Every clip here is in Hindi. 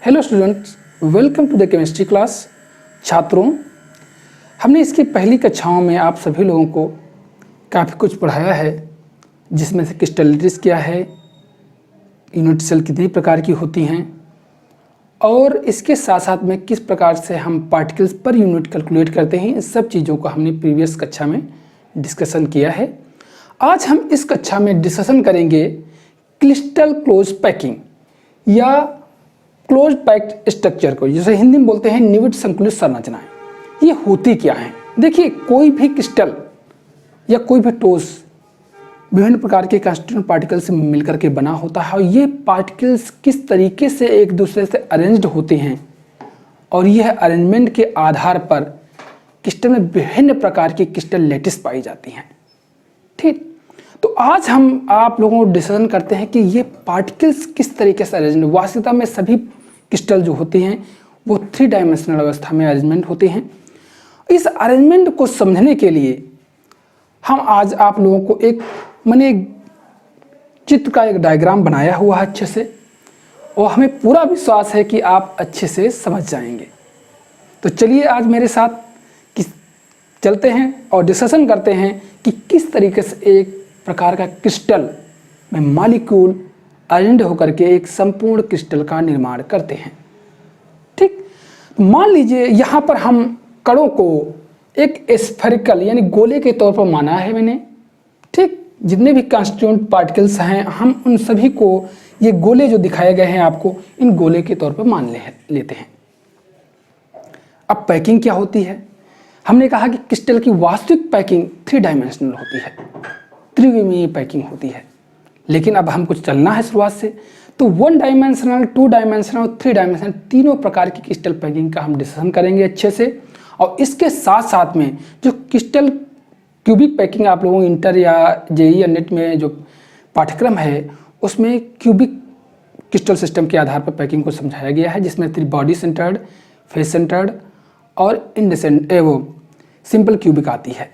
Hello students, welcome to the chemistry class. छात्रों, हमने इसकी पहली कक्षाओं में आप सभी लोगों को काफ़ी कुछ पढ़ाया है, जिसमें से क्रिस्टलिटीज क्या है, यूनिट सेल कितनी प्रकार की होती हैं और इसके साथ साथ में किस प्रकार से हम पार्टिकल्स पर यूनिट कैलकुलेट करते हैं। इन सब चीज़ों को हमने प्रीवियस कक्षा में डिस्कशन किया है। आज हम इस कक्षा में डिस्कशन करेंगे क्रिस्टल क्लोज पैकिंग या क्लोज पैक्ड स्ट्रक्चर को, जिसे हिंदी में बोलते हैं निविड संकुलित संरचनाएं। ये होती क्या हैं? देखिए, कोई भी क्रिस्टल या कोई भी ठोस विभिन्न प्रकार के कंस्टिट्यूएंट पार्टिकल से मिलकर के बना होता है और ये पार्टिकल्स किस तरीके से एक दूसरे से अरेंज्ड होते हैं और यह अरेंजमेंट के आधार पर क्रिस्टल में विभिन्न प्रकार की क्रिस्टल लैटिस पाई जाती हैं। ठीक, तो आज हम आप लोगों को डिस्कशन करते हैं कि ये पार्टिकल्स किस तरीके से अरेंज। वास्तविकता में सभी क्रिस्टल जो होते हैं वो 3 डायमेंशनल अवस्था में अरेंजमेंट होते हैं। इस अरेंजमेंट को समझने के लिए हम आज आप लोगों को मैंने चित्र का एक डायग्राम बनाया हुआ है अच्छे से, और हमें पूरा विश्वास है कि आप अच्छे से समझ जाएंगे। तो चलिए आज मेरे साथ चलते हैं और डिस्कशन करते हैं कि किस तरीके से एक प्रकार का क्रिस्टल में मॉलिक्यूल अरेंज होकर के एक संपूर्ण क्रिस्टल का निर्माण करते हैं। ठीक, मान लीजिए यहाँ पर हम कणों को एक स्फेरिकल यानी गोले के तौर पर माना है मैंने। ठीक, जितने भी कंस्टिट्यूएंट पार्टिकल्स हैं हम उन सभी को ये गोले जो दिखाए गए हैं आपको, इन गोले के तौर पर मान लेते हैं। अब पैकिंग क्या होती है? हमने कहा कि क्रिस्टल की वास्तविक पैकिंग 3 डायमेंशनल होती है, त्रिविमीय पैकिंग होती है। लेकिन अब हमको चलना है शुरुआत से, तो 1 डायमेंशनल, 2 डायमेंशनल और 3 डायमेंशनल तीनों प्रकार की क्रिस्टल पैकिंग का हम डिस्कशन करेंगे अच्छे से। और इसके साथ साथ में जो क्रिस्टल क्यूबिक पैकिंग आप लोगों को इंटर या जेईई या नेट में जो पाठ्यक्रम है उसमें क्यूबिक क्रिस्टल सिस्टम के आधार पर पैकिंग को समझाया गया है, जिसमें बॉडी सेंटर्ड, फेस सेंटर्ड और सिंपल क्यूबिक आती है।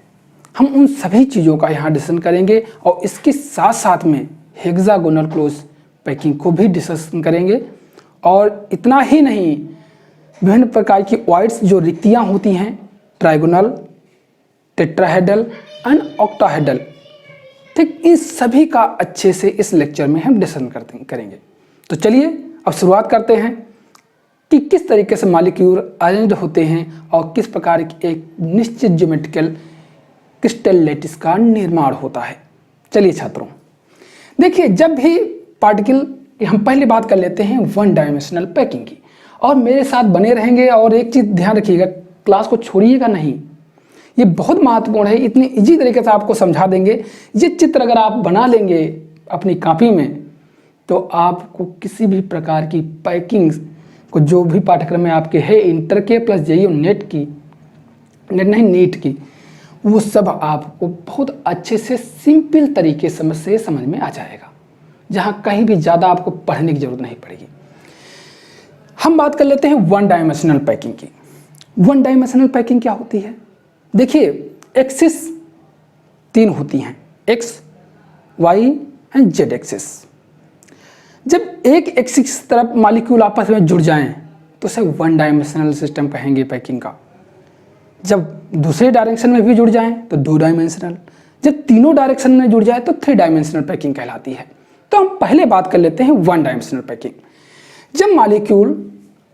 हम उन सभी चीज़ों का यहाँ डिस्कशन करेंगे और इसके साथ साथ में हेक्सागोनल क्लोज पैकिंग को भी डिस्कशन करेंगे। और इतना ही नहीं, विभिन्न प्रकार की वॉइड्स जो रिक्तियाँ होती हैं, ट्राइगोनल, टेट्राहेड्रल एंड ऑक्टाहेड्रल। ठीक, इन सभी का अच्छे से इस लेक्चर में हम डिस्कशन करेंगे। तो चलिए अब शुरुआत करते हैं कि किस तरीके से मॉलिक्यूल अरेंज्ड होते हैं और किस प्रकार की एक निश्चित ज्योमेट्रिकल क्रिस्टल लैटिस का निर्माण होता है। चलिए छात्रों, देखिए, जब भी पार्टिकल, हम पहले बात कर लेते हैं 1 डायमेंशनल पैकिंग की, और मेरे साथ बने रहेंगे। और एक चीज़ ध्यान रखिएगा, क्लास को छोड़िएगा नहीं, ये बहुत महत्वपूर्ण है। इतनी इजी तरीके से आपको समझा देंगे। ये चित्र अगर आप बना लेंगे अपनी कॉपी में तो आपको किसी भी प्रकार की पैकिंग को, जो भी पाठ्यक्रम में आपके है इंटर के प्लस जेईई और नीट की, वो सब आपको बहुत अच्छे से सिंपल तरीके से समझ में आ जाएगा, जहाँ कहीं भी ज़्यादा आपको पढ़ने की जरूरत नहीं पड़ेगी। हम बात कर लेते हैं 1 डायमेंशनल पैकिंग की। 1 डायमेंशनल पैकिंग क्या होती है? देखिए, एक्सिस 3 होती हैं, x, y and z axis. जब एक एक्सिस तरफ मॉलिक्यूल आपस में जुड़ जाएं तो उसे 1 डायमेंशनल सिस्टम कहेंगे पैकिंग का। जब दूसरे डायरेक्शन में भी जुड़ जाएं तो 2 डायमेंशनल, जब तीनों डायरेक्शन में जुड़ जाए तो 3 डायमेंशनल पैकिंग कहलाती है। तो हम पहले बात कर लेते हैं 1 डायमेंशनल पैकिंग। जब मॉलिक्यूल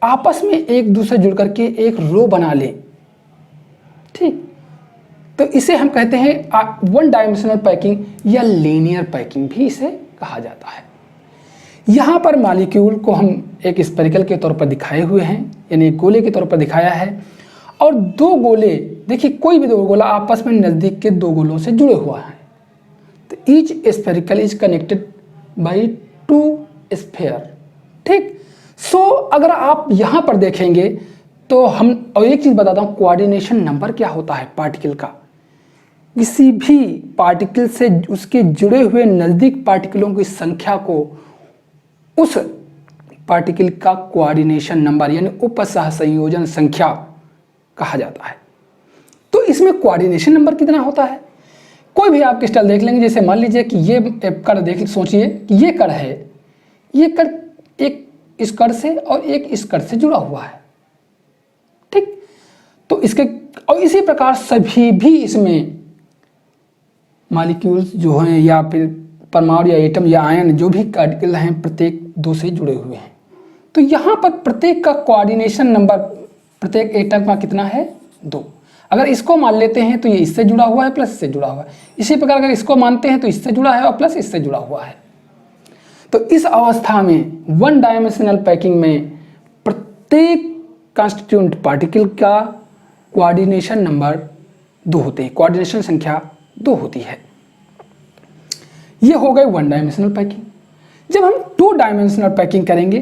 आपस में एक दूसरे जुड़ करके एक रो बना ले, ठीक, तो इसे हम कहते हैं 1 डायमेंशनल पैकिंग या लीनियर पैकिंग भी इसे कहा जाता है। यहाँ पर मॉलिक्यूल को हम एक स्फेरिकल के तौर पर दिखाए हुए हैं, यानी गोले के तौर पर दिखाया है, और 2 गोले, देखिए कोई भी 2 गोला आपस में नज़दीक के 2 गोलों से जुड़े हुआ है। तो each spherical is connected by 2 sphere. ठीक, सो अगर आप यहाँ पर देखेंगे तो हम, और एक चीज़ बताता हूँ, कोऑर्डिनेशन नंबर क्या होता है पार्टिकल का। किसी भी पार्टिकल से उसके जुड़े हुए नज़दीक पार्टिकलों की संख्या को उस पार्टिकल का कोऑर्डिनेशन नंबर यानी उपसह संयोजन संख्या कहा जाता है। तो इसमें कोऑर्डिनेशन नंबर कितना होता है? कोई भी आप क्रिस्टल देख लेंगे, जैसे मान लीजिए कि ये कण सोचिए कि ये कण है, ये कण एक इस कड़ से और एक इस कड़ से जुड़ा हुआ है। ठीक, तो इसके और इसी प्रकार सभी भी इसमें मॉलिक्यूल्स जो हैं या फिर परमाणु या एटम या आयन जो भी पार्टिकल हैं प्रत्येक 2 से जुड़े हुए हैं। तो यहाँ पर प्रत्येक का कोऑर्डिनेशन नंबर प्रत्येक एटम का कितना है? 2। अगर इसको मान लेते हैं तो ये इससे जुड़ा हुआ है प्लस इससे जुड़ा हुआ है। इसी प्रकार अगर इसको मानते हैं तो इससे जुड़ा है और प्लस इससे जुड़ा हुआ है। तो इस अवस्था में 1 डायमेंशनल पैकिंग में प्रत्येक कॉन्स्टिट्यूएंट पार्टिकल का कोऑर्डिनेशन नंबर 2 होते हैं, कोऑर्डिनेशन संख्या 2 होती है। ये हो गई 1 डायमेंशनल पैकिंग। जब हम 2 डायमेंशनल पैकिंग करेंगे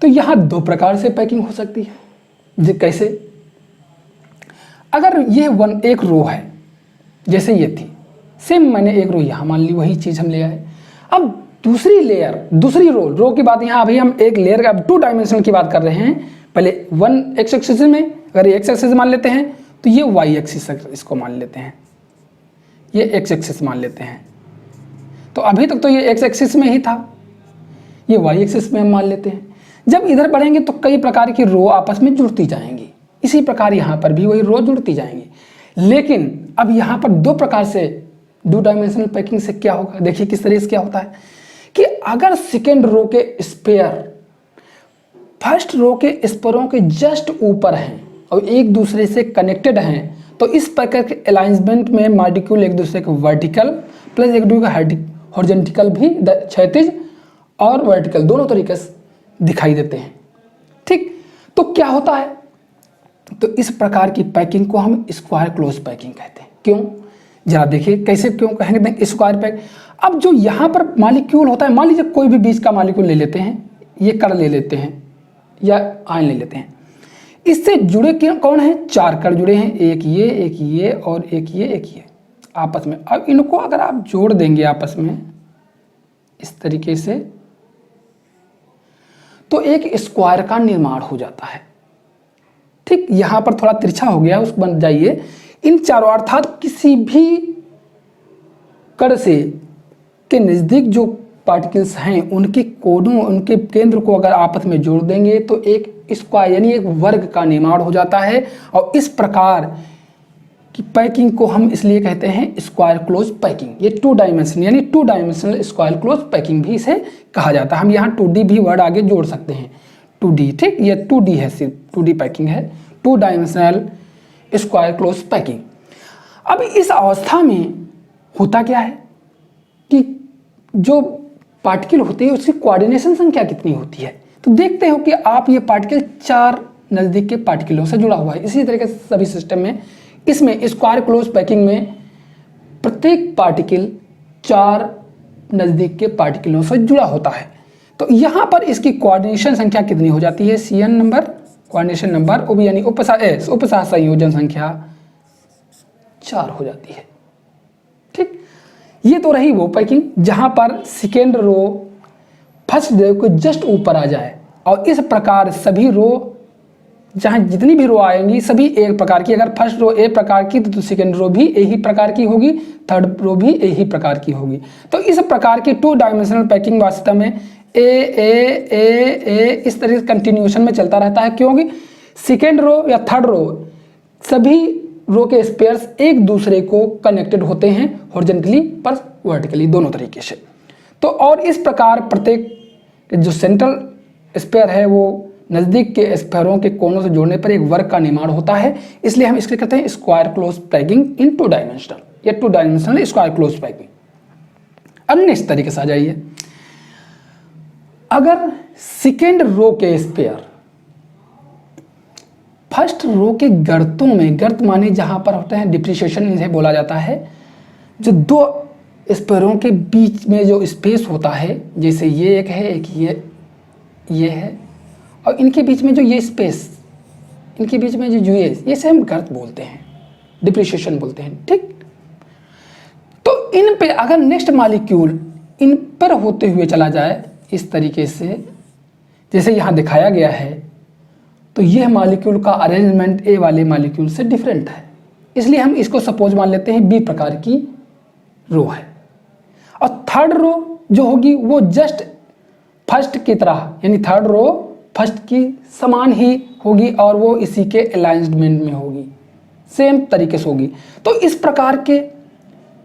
तो यहाँ 2 प्रकार से पैकिंग हो सकती है। कैसे? अगर ये एक रो है, जैसे ये थी, सेम मैंने एक रो यहाँ मान ली, वही चीज़ हम ले आए। अब दूसरी लेयर, दूसरी रो की बात यहाँ अभी हम एक लेयर का 2 डायमेंशनल की बात कर रहे हैं। पहले 1 एक्स एक्सिस में, अगर ये एक्स एक्सिस मान लेते हैं तो ये वाई एक्सिस इसको मान लेते हैं, ये एक्स एक्सिस मान लेते हैं। तो अभी तक तो ये एक्स एक्सिस में ही था, ये वाई एक्सिस में हम मान लेते हैं। जब इधर बढ़ेंगे तो कई प्रकार की रो आपस में जुड़ती जाएंगी, इसी प्रकार यहाँ पर भी वही रो जुड़ती जाएंगी। लेकिन अब यहाँ पर 2 प्रकार से 2 डायमेंशनल पैकिंग से क्या होगा, देखिए किस तरह से क्या होता है कि अगर सेकेंड रो के स्पेयर फर्स्ट रो के स्पेयरों के जस्ट ऊपर हैं और एक दूसरे से कनेक्टेड हैं, तो इस प्रकार के अलाइंसमेंट में मॉलिक्यूल एक दूसरे को वर्टिकल प्लस एक दूसरे को हॉरिजॉन्टल भी, क्षैतिज और वर्टिकल दोनों तरीके से दिखाई देते हैं। ठीक, तो क्या होता है, तो इस प्रकार की पैकिंग को हम स्क्वायर क्लोज पैकिंग कहते हैं। क्यों, जरा देखिए कैसे, क्यों कहेंगे स्क्वायर पैक। अब जो यहाँ पर मॉलिक्यूल होता है, मान लीजिए कोई भी बीच का मॉलिक्यूल ले लेते हैं, ये कण ले लेते हैं या आयन ले लेते हैं, इससे जुड़े कौन है? 4 कण जुड़े हैं, एक ये और एक ये आपस में। अब इनको अगर आप जोड़ देंगे आपस में इस तरीके से, तो एक स्क्वायर का निर्माण हो जाता है। ठीक, यहां पर थोड़ा तिरछा हो गया, उसको बन जाइए। इन चारों अर्थात किसी भी कण से के नजदीक जो पार्टिकल्स हैं उनके कोनों, उनके केंद्र को अगर आपस में जोड़ देंगे तो एक स्क्वायर यानी एक वर्ग का निर्माण हो जाता है। और इस प्रकार की पैकिंग को हम इसलिए कहते हैं स्क्वायर क्लोज पैकिंग। ये 2 डायमेंशन यानी 2 डायमेंशनल स्क्वायर क्लोज पैकिंग भी इसे कहा जाता है। हम यहाँ 2D भी वर्ड आगे जोड़ सकते हैं, 2D। ठीक, ये 2D है, सिर्फ 2D पैकिंग है, 2 डायमेंशनल स्क्वायर क्लोज पैकिंग। अब इस अवस्था में होता क्या है कि जो पार्टिकल होते हैं उसकी कोऑर्डिनेशन संख्या कितनी होती है। तो देखते हो कि आप ये पार्टिकल 4 नज़दीक के पार्टिकलों से जुड़ा हुआ है। इसी तरीके से सभी सिस्टम में, इसमें स्क्वायर क्लोज पैकिंग में प्रत्येक पार्टिकल 4 नज़दीक के पार्टिकलों से जुड़ा होता है। तो यहाँ पर इसकी कोऑर्डिनेशन संख्या कितनी हो जाती है? CN number, coordination number, OB यानी उपसह संयोजन संख्या 4 हो जाती है। ठीक, ये तो रही वो पैकिंग जहाँ पर सेकेंड रो फर्स्ट रो के जस्ट ऊपर आ जाए। और इस प्रकार सभी रो, जहाँ जितनी भी रो आएंगी सभी एक प्रकार की, अगर फर्स्ट रो एक प्रकार की तो सेकेंड रो भी एक ही प्रकार की होगी, थर्ड रो भी एक ही प्रकार की होगी। तो इस प्रकार की 2 डायमेंशनल पैकिंग वास्तव में ए इस तरह से कंटिन्यूएशन में चलता रहता है, क्योंकि सेकेंड रो या थर्ड रो सभी रो के स्पेयर्स एक दूसरे को कनेक्टेड होते हैं हॉरिजॉन्टली पर वर्टिकली, दोनों तरीके से। तो और इस प्रकार प्रत्येक जो सेंट्रल स्पेयर है वो नज़दीक के स्पेयरों के कोनों से जोड़ने पर एक वर्ग का निर्माण होता है। इसलिए हम इसके कहते हैं square close packing in 2 dimensional या 2 डायमेंशनल स्क्वायर क्लोज पैकिंग। अब नेक्स्ट तरीके से आ जाइए, अगर सेकेंड रो के स्पेयर फर्स्ट रो के गर्तों में, गर्त माने जहां पर होते हैं डिप्रिसिएशन इन्हें बोला जाता है, जो 2 स्पेयरों के बीच में जो स्पेस होता है, जैसे ये एक है, एक ये है, और इनके बीच में जो ये स्पेस, इनके बीच में जो ये से हम गर्त बोलते हैं, डिप्रिसिएशन बोलते हैं। ठीक, तो इन पे अगर नेक्स्ट मॉलिक्यूल इन पर होते हुए चला जाए इस तरीके से जैसे यहाँ दिखाया गया है, तो यह मॉलिक्यूल का अरेंजमेंट ए वाले मॉलिक्यूल से डिफरेंट है। इसलिए हम इसको सपोज मान लेते हैं बी प्रकार की रो है, और थर्ड रो जो होगी वो जस्ट फर्स्ट की तरह, यानी थर्ड रो फर्स्ट की समान ही होगी और वो इसी के अलाइनमेंट में होगी, सेम तरीके से होगी। तो इस प्रकार के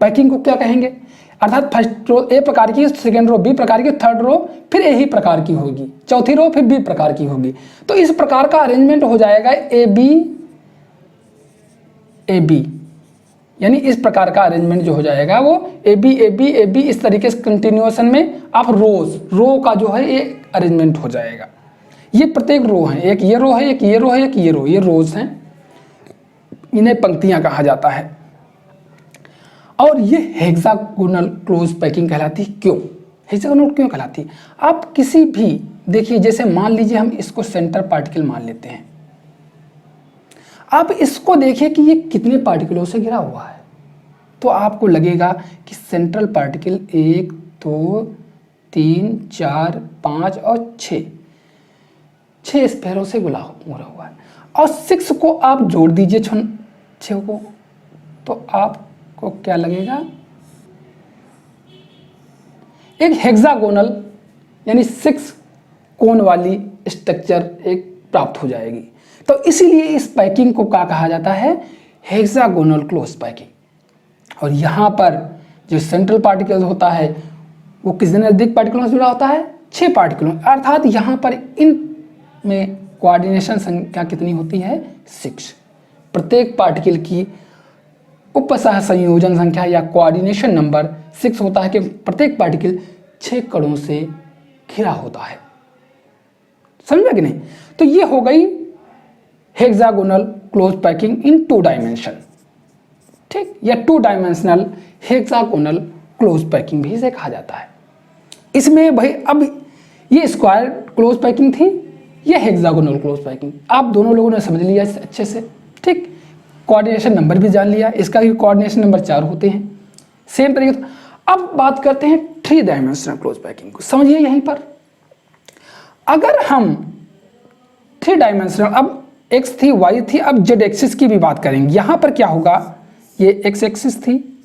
पैकिंग को क्या कहेंगे, अर्थात फर्स्ट रो ए प्रकार की, सेकेंड रो बी प्रकार की, थर्ड रो फिर ए ही प्रकार की होगी, चौथी रो फिर बी प्रकार की होगी। तो इस प्रकार का अरेंजमेंट हो जाएगा ए बी, यानी इस प्रकार का अरेंजमेंट जो हो जाएगा वो ए बी इस तरीके से कंटिन्यूएशन में आप रो का जो है ये अरेंजमेंट हो जाएगा। ये प्रत्येक रो है, एक ये रो है, एक ये रो है, एक ये रो, ये रोज हैं, इन्हें पंक्तियां कहा जाता है। और ये हेक्सागोनल क्लोज पैकिंग कहलाती है। क्यों हेक्सागोनल क्यों कहलाती है? आप किसी भी देखिए, जैसे मान लीजिए हम इसको सेंटर पार्टिकल मान लेते हैं, आप इसको देखिए कि ये कितने पार्टिकलों से घिरा हुआ है, तो आपको लगेगा कि सेंट्रल पार्टिकल 1 2 3 4 5 और 6 स्फेयरों से घिरा हुआ है। और 6 को आप जोड़ दीजिए 6 को, तो आपको क्या लगेगा, एक हेक्सागोनल यानी 6 कोण वाली स्ट्रक्चर एक प्राप्त हो जाएगी। तो इसीलिए इस पैकिंग को क्या कहा जाता है, हेक्सागोनल क्लोज पैकिंग। और यहाँ पर जो सेंट्रल पार्टिकल होता है वो कितने नजदीक पार्टिकलों से जुड़ा होता है, 6 पार्टिकलों, अर्थात यहाँ पर इन में कोऑर्डिनेशन संख्या कितनी होती है, 6। प्रत्येक पार्टिकल की उपसह संयोजन संख्या या कोऑर्डिनेशन नंबर 6 होता है कि प्रत्येक पार्टिकल 6 कणों से घिरा होता है। समझ में कि नहीं? तो ये हो गई hexagonal close packing in 2 dimension, ठीक, या 2 डायमेंशनल हेक्सागोनल क्लोज पैकिंग भी इसे कहा जाता है। इसमें भाई अब ये स्क्वायर क्लोज पैकिंग थी, ये हेक्सागोनल क्लोज पैकिंग, आप दोनों लोगों ने समझ लिया अच्छे से, ठीक। कोऑर्डिनेशन नंबर भी जान लिया, इसका भी कोऑर्डिनेशन नंबर 4 होते हैं, सेम तरीके से। अब बात करते हैं 3 डायमेंशनल क्लोज पैकिंग को। समझिए यहीं पर अगर हम 3 डायमेंशनल, अब x थी, y थी, अब z एक्सिस की भी बात करेंगे। यहां पर क्या होगा, ये x एक्सिस थी,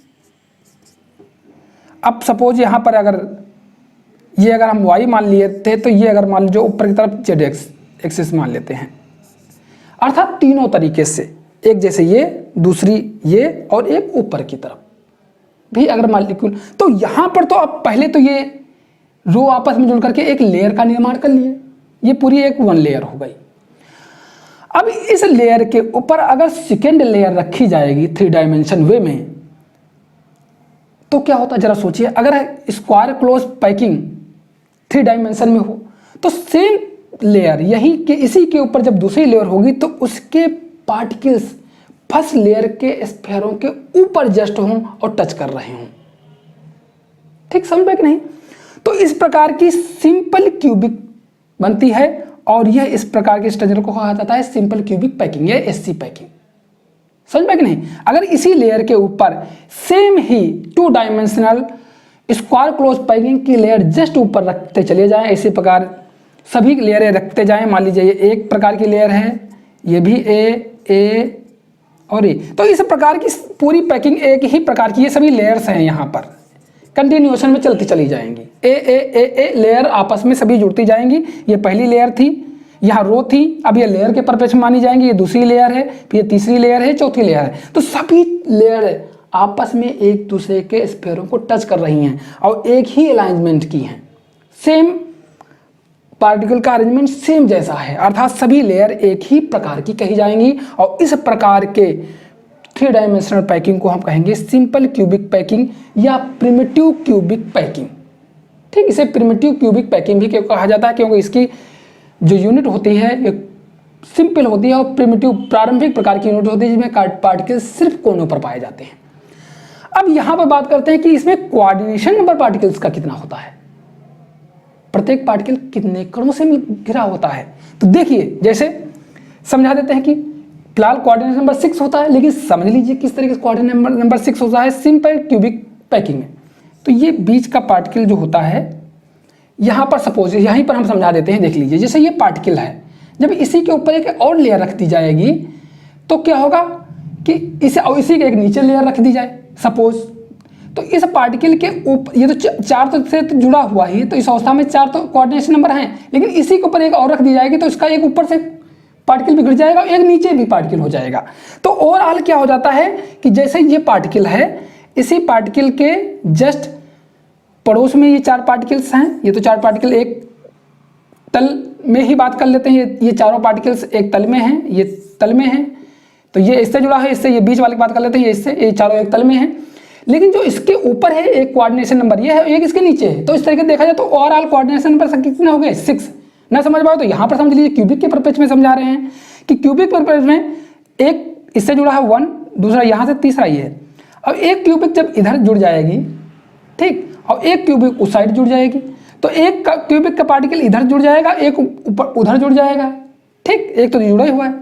अब सपोज यहां पर अगर ये अगर हम y मान लिए थे, तो ये अगर मान लीजिए ऊपर की तरफ z एक्सिस मान लेते हैं, अर्थात तीनों तरीके से, एक जैसे ये, दूसरी ये, और एक ऊपर की तरफ भी अगर मान लीजिए, तो यहां पर तो अब पहले तो ये रो आपस में जुड़ करके एक लेयर का निर्माण कर लिए, ये पूरी एक 1 लेयर हो गई। अब इस लेयर के ऊपर अगर सेकेंड लेयर रखी जाएगी 3 डायमेंशन वे में, तो क्या होता है जरा सोचिए। अगर स्क्वायर क्लोज पैकिंग 3 डायमेंशन में हो, तो सेम लेयर यही के इसी के ऊपर जब दूसरी लेयर होगी, तो उसके पार्टिकल्स फर्स्ट लेयर के स्फेयरों के ऊपर जस्ट हों और टच कर रहे हों, ठीक, समझ में कि नहीं? तो इस प्रकार की सिंपल क्यूबिक बनती है, और यह इस प्रकार के स्ट्रक्चर को कहा जाता है सिंपल क्यूबिक पैकिंग या एससी पैकिंग। समझ में कि नहीं? अगर इसी लेयर के ऊपर सेम ही 2 डायमेंशनल स्क्वायर क्लोज पैकिंग की लेयर जस्ट ऊपर रखते चले जाएं, इसी प्रकार सभी लेयरें रखते जाएं। मान लीजिए ये एक प्रकार की लेयर है, ये भी ए और ए, तो इस प्रकार की पूरी पैकिंग एक ही प्रकार की, ये सभी लेयर्स हैं, यहाँ पर कंटिन्यूएशन में चलती चली जाएंगी। ए लेयर आपस में सभी जुड़ती जाएंगी। ये पहली लेयर थी, यहाँ रो थी, अब ये लेयर के पर्पस में मानी जाएंगी, ये दूसरी लेयर है, फिर ये तीसरी लेयर है, चौथी लेयर है। तो सभी लेयर आपस में एक दूसरे के स्फेयरों को टच कर रही हैं और एक ही अलाइनमेंट की हैं, सेम पार्टिकल का अरेंजमेंट सेम जैसा है, अर्थात सभी लेयर एक ही प्रकार की कही जाएंगी। और इस प्रकार के 3 डायमेंशनल पैकिंग को हम कहेंगे सिंपल क्यूबिक पैकिंग या प्रिमिटिव क्यूबिक पैकिंग, ठीक। इसे प्रिमिटिव क्यूबिक पैकिंग भी क्यों कहा जाता है, क्योंकि इसकी जो यूनिट होती है ये सिंपल होती है और प्रिमिटिव प्रारंभिक प्रकार की यूनिट होती है, जिसमें पार्टिकल सिर्फ कोनों पर पाए जाते हैं। अब यहां पर बात करते हैं कि इसमें कोऑर्डिनेशन नंबर पार्टिकल्स का कितना होता है, प्रत्येक पार्टिकल कितने कणों से घिरा होता है। तो देखिए, जैसे समझा देते हैं कि फिलहाल कोऑर्डिनेशन नंबर 6 होता है, लेकिन समझ लीजिए किस तरीके से कोऑर्डिनेशन नंबर 6 होता है सिंपल क्यूबिक पैकिंग में। तो ये बीच का पार्टिकल जो होता है, यहाँ पर सपोज यहीं पर हम समझा देते हैं, देख लीजिए, जैसे ये पार्टिकल है, जब इसी के ऊपर एक और लेयर रख दी जाएगी, तो क्या होगा कि इसे और इसी के एक नीचे लेयर रख दी जाए सपोज, तो इस पार्टिकल के ऊपर ये तो चार तो से तो जुड़ा हुआ ही है, तो इस अवस्था में 4 तो कोऑर्डिनेशन नंबर हैं, लेकिन इसी के ऊपर एक और रख दी जाएगी तो इसका एक ऊपर से पार्टिकल बिखर जाएगा, एक नीचे भी पार्टिकल हो जाएगा। तो ओवरऑल क्या हो जाता है कि जैसे ये पार्टिकल है, इसी पार्टिकल के जस्ट पड़ोस में ये 4 पार्टिकल्स हैं। ये तो 4 पार्टिकल एक तल में ही बात कर लेते हैं, ये चारों पार्टिकल्स एक तल में हैं, ये तल में हैं, तो ये इससे जुड़ा है, इससे ये बीच वाले की बात कर लेते हैं, ये इससे, ये चारों एक तल में हैं। लेकिन जो इसके ऊपर है एक कोऑर्डिनेशन नंबर ये है, एक इसके नीचे है, तो इस तरीके से देखा जाए तो ओवरऑल कोऑर्डिनेशन नंबर कितने हो गए 6। ना समझ पाओ तो यहाँ पर समझ लीजिए, क्यूबिक के पर्पज में समझा रहे हैं कि क्यूबिक पर्पज में एक इससे जुड़ा है 1, दूसरा यहाँ से, तीसरा ये है। अब एक क्यूबिक जब इधर जुड़ जाएगी, ठीक, और एक क्यूबिक उस साइड जुड़ जाएगी, तो एक क्यूबिक का पार्टिकल इधर जुड़ जाएगा, एक ऊपर उधर जुड़ जाएगा, ठीक, एक तो जुड़ा ही हुआ है,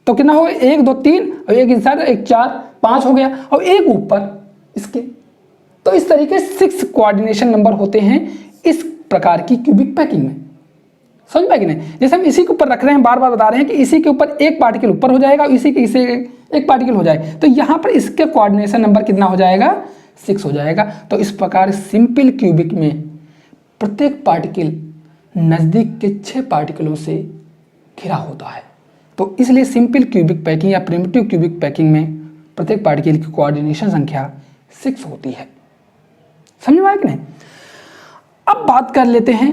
तो कितना हो गया 1 2 3 और एक इधर, एक 4 5 हो गया, और एक ऊपर इसके। तो इस तरीके 6 कोऑर्डिनेशन नंबर होते हैं इस प्रकार की क्यूबिक पैकिंग में। समझ पाए कि नहीं? जैसे हम इसी के ऊपर रख रहे हैं, बार बार बता रहे हैं कि इसी के ऊपर एक पार्टिकल ऊपर हो जाएगा और इसी के इसे एक पार्टिकल हो जाए, तो यहाँ पर इसके कोऑर्डिनेशन नंबर कितना हो जाएगा 6 हो जाएगा। तो इस प्रकार सिंपल क्यूबिक में प्रत्येक पार्टिकल नज़दीक के 6 पार्टिकलों से घिरा होता है। तो इसलिए सिंपल क्यूबिक पैकिंग या प्रिमिटिव क्यूबिक पैकिंग में प्रत्येक पार्टिकल की कोऑर्डिनेशन संख्या 6 होती है। समझ में आया कि नहीं? अब बात कर लेते हैं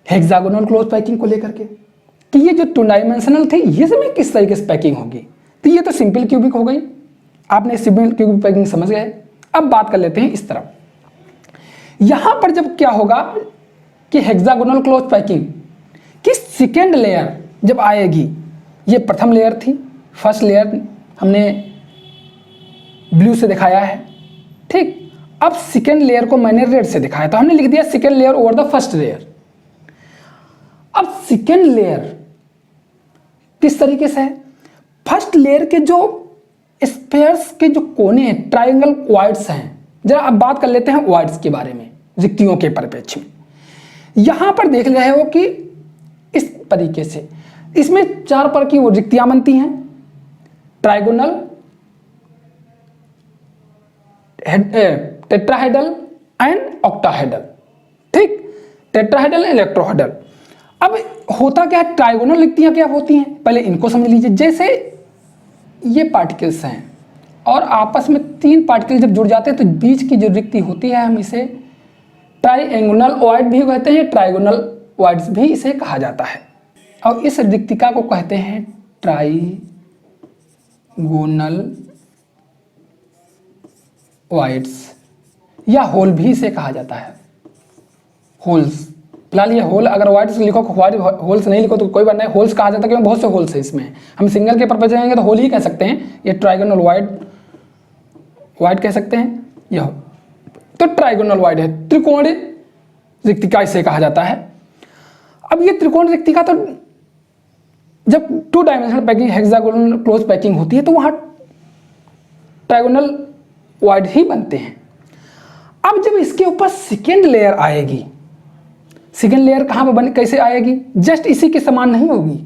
हेक्सागोनल क्लोज पैकिंग को लेकर के कि ये जो 2 डायमेंशनल थी ये इसमें किस तरीके से पैकिंग होगी। तो ये तो सिंपल क्यूबिक हो गई, आपने सिंपल क्यूबिक पैकिंग समझ गए। अब बात कर लेते हैं इस तरफ, यहां पर जब क्या होगा कि हेक्सागोनल क्लोज पैकिंग की सेकेंड लेयर जब आएगी, ये प्रथम लेयर थी, फर्स्ट लेयर हमने ब्लू से दिखाया है, ठीक। अब सेकेंड लेयर को मैंने रेड से दिखाया, तो हमने लिख दिया second layer over the first layer. अब सेकेंड लेयर किस तरीके से है, फर्स्ट लेयर के जो स्फेयर्स के जो कोने हैं, ट्रायंगल क्वाड्स हैं, जरा अब बात कर लेते हैं क्वाड्स के बारे में, रिक्तियों के परिप्रेक्ष्य में। यहां पर देख रहे हो कि इस तरीके से इसमें 4 पर की वो रिक्तियां बनती हैं, ट्राइगोनल, टेट्राहेड्रल एंड ऑक्टाहेड्रल, ठीक, टेट्राहेड्रल इलेक्ट्रोहेड्रल। अब होता क्या है, ट्राइगोनल रिक्तियां क्या होती हैं पहले इनको समझ लीजिए। जैसे ये पार्टिकल्स हैं और आपस में 3 पार्टिकल जब जुड़ जाते हैं तो बीच की जो रिक्ति होती है हम इसे ट्राइएंगुलर वॉइड भी कहते हैं, ट्राइगोनल वॉइड्स भी इसे कहा जाता है। और इस रिक्तिका को कहते हैं ट्राइगोनल वॉइड्स या होल भी इसे कहा जाता है, होल्स। फिलहाल ये होल, अगर वॉइड्स लिखो, होल्स नहीं लिखो तो कोई बात नहीं, होल्स कहा जाता है क्योंकि बहुत से होल्स है इसमें। हम सिंगल के पर्पज जाएंगे तो होल ही कह सकते हैं, ये ट्राइगोनल वॉइड कह सकते हैं, यह तो ट्राइगोनल वॉइड है, त्रिकोणीय रिक्तिका इसे कहा जाता है। अब ये त्रिकोण रिक्तिका तो जब 2 dimensional packing hexagonal close packing होती है तो वहां ट्राइगोनल वॉइड ही बनते हैं। अब जब इसके ऊपर सेकेंड लेयर आएगी, सेकेंड लेयर कहां पर बन कैसे आएगी, जस्ट इसी के समान नहीं होगी।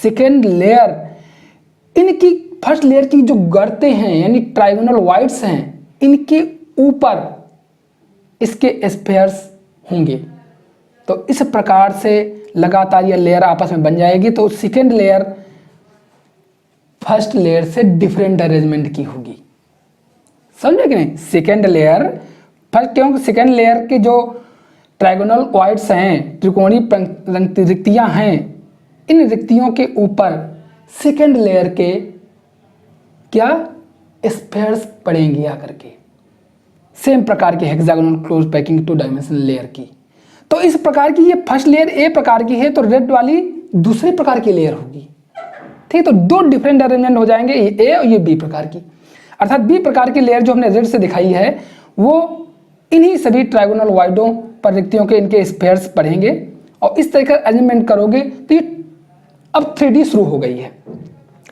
सेकेंड लेयर इनकी फर्स्ट लेयर की जो गर्तें हैं यानी ट्राइगोनल वॉइड्स हैं, इनके ऊपर इसके स्फेयर्स होंगे। तो इस प्रकार से लगातार ये लेयर आपस में बन जाएगी। तो सेकेंड लेयर फर्स्ट लेयर से डिफरेंट अरेंजमेंट की होगी, समझे कि नहीं। सेकेंड लेयर फर्स्ट, क्योंकि सेकेंड लेयर के जो ट्राइगोनल वॉइड्स हैं, त्रिकोणीय रिक्तियां हैं, इन रिक्तियों के ऊपर सेकेंड लेयर के क्या स्फेयर्स पड़ेंगे आकर के, सेम प्रकार की hexagonal close packing 2 dimensional layer की। तो इस प्रकार की ये फर्स्ट लेयर ए प्रकार की है तो रेड वाली दूसरे प्रकार की लेयर होगी, ठीक। तो 2 डिफरेंट अरेंजमेंट हो जाएंगे, ये ए और ये बी प्रकार की। अर्थात बी प्रकार की लेयर जो हमने रेड से दिखाई है वो इन्हीं सभी ट्राइगोनल वॉइडों पर रिक्तियों के इनके स्फेयर्स पढ़ेंगे और इस तरीके अरेंजमेंट करोगे तो ये अब 3D शुरू हो गई है।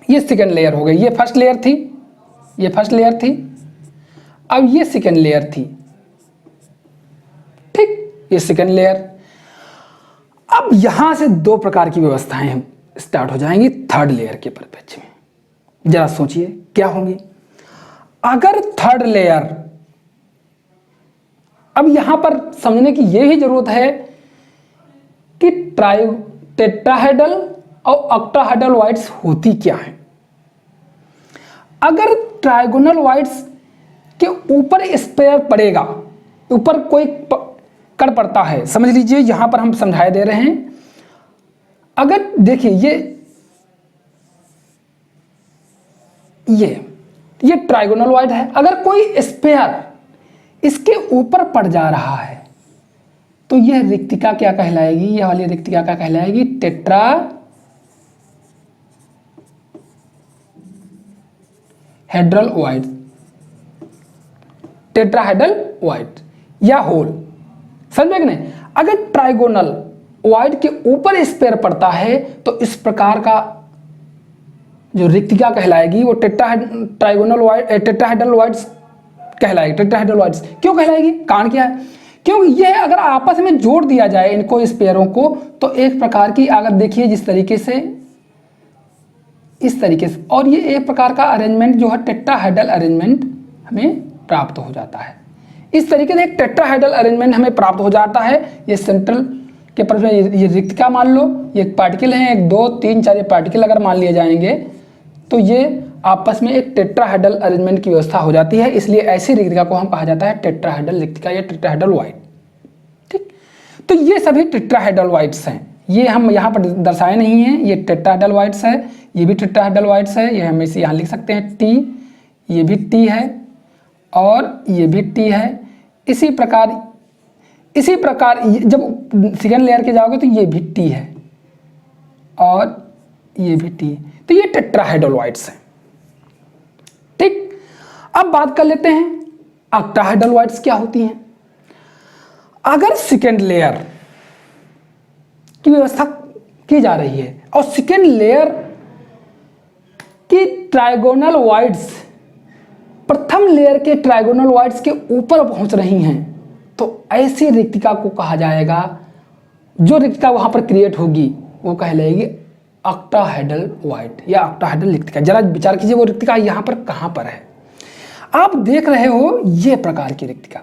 ये सेकेंड लेयर हो गई, ये फर्स्ट लेयर थी, ये फर्स्ट लेयर थी, अब ये सेकेंड लेयर थी, ठीक, ये सेकेंड लेयर। अब यहां से 2 प्रकार की व्यवस्थाएं स्टार्ट हो जाएंगी थर्ड लेयर के परिप्रेक्ष्य में। जरा सोचिए क्या होंगी। अगर थर्ड लेयर अब यहां पर समझने की यह ही जरूरत है कि टेट्राहेड्रल और ऑक्टाहेड्रल वॉइड्स होती क्या है। अगर ट्राइगोनल वॉइड्स के ऊपर स्पेयर पड़ेगा, ऊपर कोई कण पड़ता है, समझ लीजिए यहां पर हम समझाए दे रहे हैं। अगर देखिए ये ट्राइगोनल वॉइड है, अगर कोई स्पेयर इसके ऊपर पड़ जा रहा है तो यह रिक्तिका क्या कहलाएगी, यह वाली रिक्तिका क्या कहलाएगी, टेट्राहेड्रल वॉइड, टेट्राहेड्रल वॉइड या होल, समझ कि नहीं। अगर ट्राइगोनल वॉइड के ऊपर स्पेयर पड़ता है तो इस प्रकार का जो रिक्तिका कहलाएगी वो टेट्राहेड्रल वॉइड्स कहलाएगी। टेट्राहेड्रल वॉइड्स क्यों कहलाएगी, कारण क्या है, क्योंकि यह अगर आपस में जोड़ दिया जाए इनको स्पेयरों को तो एक प्रकार की, अगर देखिए जिस तरीके से, इस तरीके से, और ये एक प्रकार का अरेंजमेंट जो है टेट्राहेड्रल अरेंजमेंट हमें प्राप्त हो जाता है। इस तरीके से एक टेट्राहेड्रल अरेंजमेंट हमें प्राप्त हो जाता है। ये सेंट्रल के पर ये रिक्तिका मान लो, ये पार्टिकल हैं 1 2 3 4 ये पार्टिकल अगर मान लिए जाएंगे तो ये आपस में एक टेट्राहेड्रल अरेंजमेंट की व्यवस्था हो जाती है। इसलिए ऐसी रिक्तिका को हम कहा जाता है टेट्राहेड्रल रिक्तिका या टेट्राहेड्रल वॉइड। ठीक, तो ये सभी टेट्राहेड्रल वॉइड्स हैं, ये हम यहाँ पर दर्शाए नहीं हैं। ये टेट्राहेड्रल वॉइड्स है, ये भी टेट्राहेड्रल वॉइड्स है, ये हम इसे यहाँ लिख सकते हैं टी, ये भी टी है और ये भी टी है। इसी प्रकार जब सेकेंड लेयर के जाओगे तो ये भी टी है और ये भी टी है। तो ये टेट्राहेड्रल वॉइड्स हैं। ठीक, अब बात कर लेते हैं ऑक्टाहेड्रल वॉइड्स क्या होती हैं। अगर सेकेंड लेयर की व्यवस्था की जा रही है और सेकेंड लेयर की ट्राइगोनल वॉइड्स प्रथम लेयर के ट्राइगोनल वॉइड्स के ऊपर पहुंच रही हैं तो ऐसी रिक्तिका को कहा जाएगा, जो रिक्तिका वहां पर क्रिएट होगी वो कहलाएगी ऑक्टाहेड्रल वॉइड या ऑक्टाहेड्रल रिक्तिका। जरा विचार कीजिए वो रिक्तिका यहां पर कहां पर है। आप देख रहे हो ये प्रकार की रिक्तिका,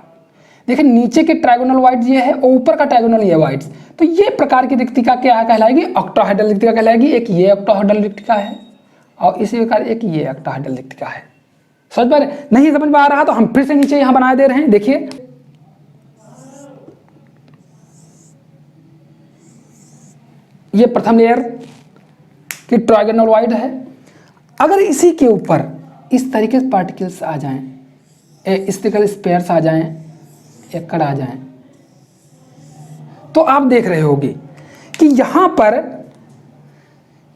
देखिए नीचे के ट्राइगोनल वॉइड्स ये है और ऊपर का ट्राइगोनल ये वॉइड्स, तो ये प्रकार की रिक्तिका क्या कहलाएगी, ऑक्टाहेड्रल रिक्तिका कहलाएगी। एक ये ऑक्टाहेड्रल रिक्तिका है और इसी प्रकार एक ये ऑक्टाहेड्रल रिक्तिका है। समझ पा रहे, नहीं समझ में आ रहा तो हम फिर से नीचे यहां बना दे रहे हैं। देखिए ये प्रथम लेयर की ट्राइगोनल वॉइड है। अगर इसी के ऊपर इस तरीके से पार्टिकल्स आ जाएं, इस तरीके से स्पेयर्स आ जाएं, एकड़ आ जाएं, तो आप देख रहे होगे कि यहां पर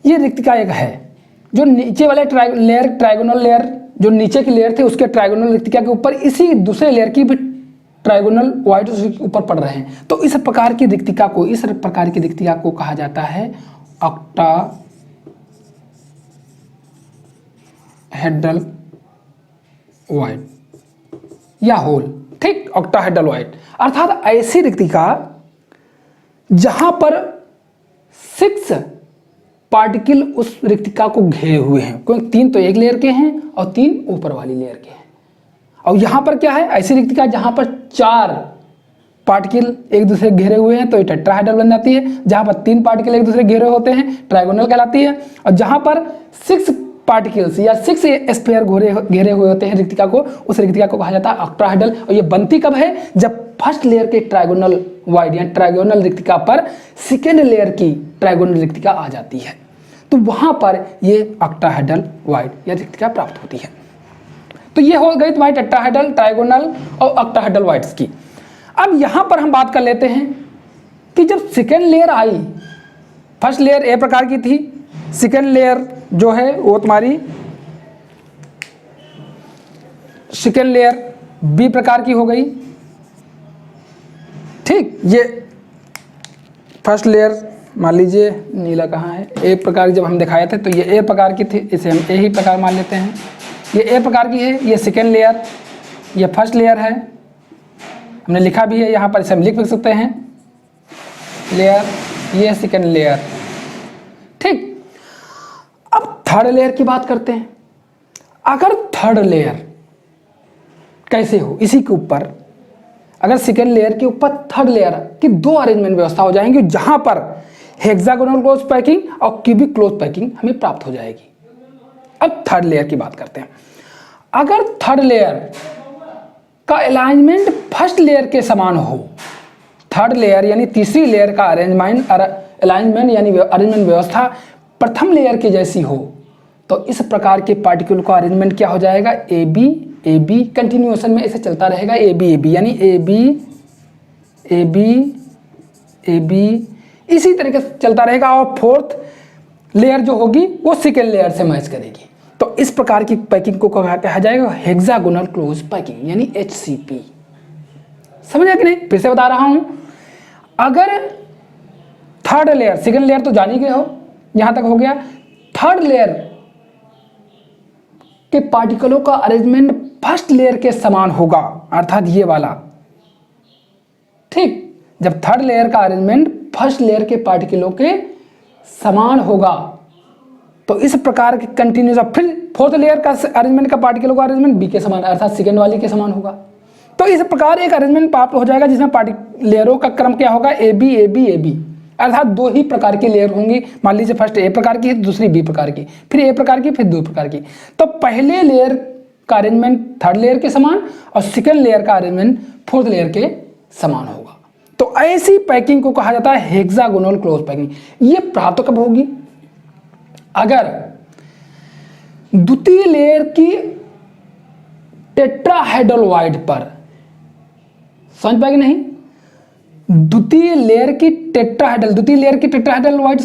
ये रिक्तिका एक है, जो नीचे वाले ट्राइगोनल लेयर जो नीचे की लेयर थे उसके ट्राइगोनल रिक्तिका के ऊपर इसी दूसरे लेयर की भी ट्राइगोनल वॉइड उसके ऊपर पड़ रहे हैं। तो इस प्रकार की रिक्तिका को कहा जाता है ऑक्टाहेड्रल वॉइड या होल। ठीक, ऑक्टाहेड्रल वॉइड अर्थात ऐसी रिक्तिका जहां पर 6 पार्टिकल उस रिक्तिका को घेरे हुए हैं, क्योंकि 3 तो एक लेयर के हैं और 3 ऊपर वाली लेयर के हैं। और यहां पर क्या है, ऐसी रिक्तिका जहां पर 4 पार्टिकल एक दूसरे घेरे हुए हैं तो ये टेट्राहेड्रल बन जाती है। जहां पर 3 पार्टिकल एक दूसरे घेरे होते हैं ट्राइगोनल कहलाती है। और जहां पर 6 पार्टिकल्स या 6 स्फीयर घेरे हुए होते हैं रिक्तिका को, उस रिक्तिका को कहा जाता है ऑक्टाहेड्रल। और ये बनती कब है, जब फर्स्ट लेयर के ट्राइगोनल वॉइड या ट्राइगोनल रिक्तिका पर सेकेंड लेयर की ट्राइगोनल रिक्तिका आ जाती है, तो वहां पर ये ऑक्टाहेड्रल वॉइड या रिक्तिका प्राप्त होती है। तो ये हो गई तुम्हारी टेट्राहेड्रल, ट्राइगोनल और ऑक्टाहेड्रल वॉइड्स की। अब यहां पर हम बात कर लेते हैं कि जब second layer I, first layer A प्रकार की थी, सेकेंड लेयर जो है वो तुम्हारी सेकेंड लेयर बी प्रकार की हो गई। ठीक, ये फर्स्ट लेयर मान लीजिए नीला कहाँ है, ए प्रकार जब हम दिखाए थे तो ये ए प्रकार की थी, इसे हम ए ही प्रकार मान लेते हैं। ये ए प्रकार की है, ये सेकेंड लेयर, ये फर्स्ट लेयर है, हमने लिखा भी है यहाँ पर, इसे हम लिख सकते हैं लेयर, ये सेकेंड लेयर। ठीक, अब थर्ड लेयर की बात करते हैं। अगर थर्ड लेयर कैसे हो, इसी के ऊपर अगर सेकेंड लेयर के ऊपर थर्ड लेयर की दो अरेंजमेंट व्यवस्था हो जाएंगी जहां पर हेक्सागोनल क्लोज पैकिंग और क्यूबिक क्लोज पैकिंग हमें प्राप्त हो जाएगी। अब थर्ड लेयर की बात करते हैं। अगर थर्ड लेयर का अलाइनमेंट फर्स्ट लेयर के समान हो, थर्ड लेयर यानी तीसरी लेयर का अलाइनमेंट यानी अरेंजमेंट व्यवस्था प्रथम लेयर की जैसी हो, तो इस प्रकार के पार्टिकल का अरेंजमेंट क्या हो जाएगा, A B A B, continuation में ऐसे चलता रहेगा ए बी यानी ए बी इसी तरीके से चलता रहेगा और फोर्थ लेयर जो होगी वो सेकेंड लेयर से मैच करेगी। तो इस प्रकार की पैकिंग को कहा जाएगा हेक्सागोनल क्लोज पैकिंग यानी HCP। समझा कि नहीं? फिर से बता रहा हूं, अगर थर्ड लेयर, सेकेंड लेयर तो जान ही गए हो, यहां तक हो गया। थर्ड लेयर के पार्टिकलों का अरेंजमेंट फर्स्ट लेयर के समान होगा, अर्थात ये वाला, ठीक। जब थर्ड लेयर का अरेंजमेंट फर्स्ट लेयर के पार्टिकलों के समान होगा तो इस प्रकार के कंटिन्यूस, फिर फोर्थ लेयर का अरेंजमेंट का पार्टिकलों का अरेंजमेंट बी के समान अर्थात सेकेंड वाली के समान होगा। तो इस प्रकार एक अरेंजमेंट प्राप्त हो जाएगा जिसमें लेयरों का क्रम क्या होगा, ए बी, अर्थात दो ही प्रकार की लेयर होंगी। मान लीजिए फर्स्ट ए प्रकार की है, दूसरी बी प्रकार की, फिर ए प्रकार की, फिर दो प्रकार की। तो पहले लेयर का अरेंजमेंट थर्ड लेयर के समान और सेकेंड लेयर का अरेंजमेंट फोर्थ लेयर के समान होगा। तो ऐसी पैकिंग को कहा जाता है हेक्सागोनल क्लोज पैकिंग। ये प्राप्त कब होगी, अगर द्वितीय लेयर की टेट्राहेड्रल पर, समझ पाएंगे नहीं, द्वितीय लेयर की टेट्राहेड्रल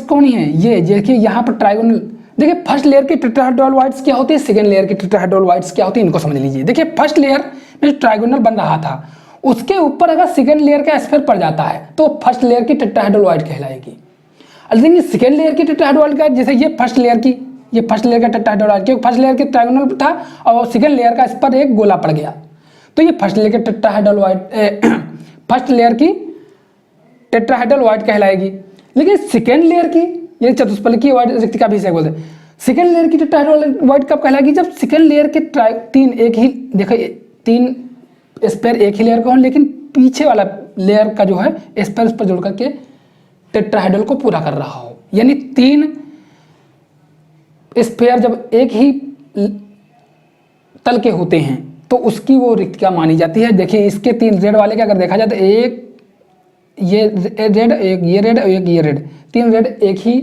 कौन है, ये देखिए यहां पर ट्राइगोनल। देखिए फर्स्ट लेयर की टेट्राहेड्रल क्या होती है, सेकेंड लेयर की टेट्राहेड्रल क्या होती है, इनको समझ लीजिए। देखिए फर्स्ट लेयर में ट्राइगोनल बन रहा था, उसके ऊपर अगर सेकेंड लेयर का स्फीयर पड़ जाता है तो फर्स्ट लेयर की टेट्राहेड्रल कहलाएगी। लेकिन सेकेंड लेयर की टेट्राहेड्रल का, जैसे ये फर्स्ट लेयर का टेट्राहेड्रल, क्योंकि फर्स्ट लेयर की ट्राइगोनल था और सेकेंड लेयर का इस पर एक गोला पड़ गया, तो ये फर्स्ट लेयर की टेट्राहेड्रल कहलाएगी। लेकिन सेकेंड लेयर की, ये चतुष्फलकीय वाइड रिक्तिका भी इसे बोलते हैं, सेकेंड लेयर की टेट्राहेड्रल कब कहलाएगी, जब सेकेंड लेयर के तीन स्पेयर एक ही लेयर का हो, लेकिन पीछे वाला लेयर का जो है स्पेयर उस पर जोड़ करके टेट्राहेड्रल को पूरा कर रहा हो। यानी तीन स्पेयर जब एक ही तल के होते हैं तो उसकी वो रिक्तिका मानी जाती है। देखिए इसके तीन रेड वाले के अगर देखा जाए तो एक ये रेड, एक ये रेड, एक ये रेड, तीन रेड एक ही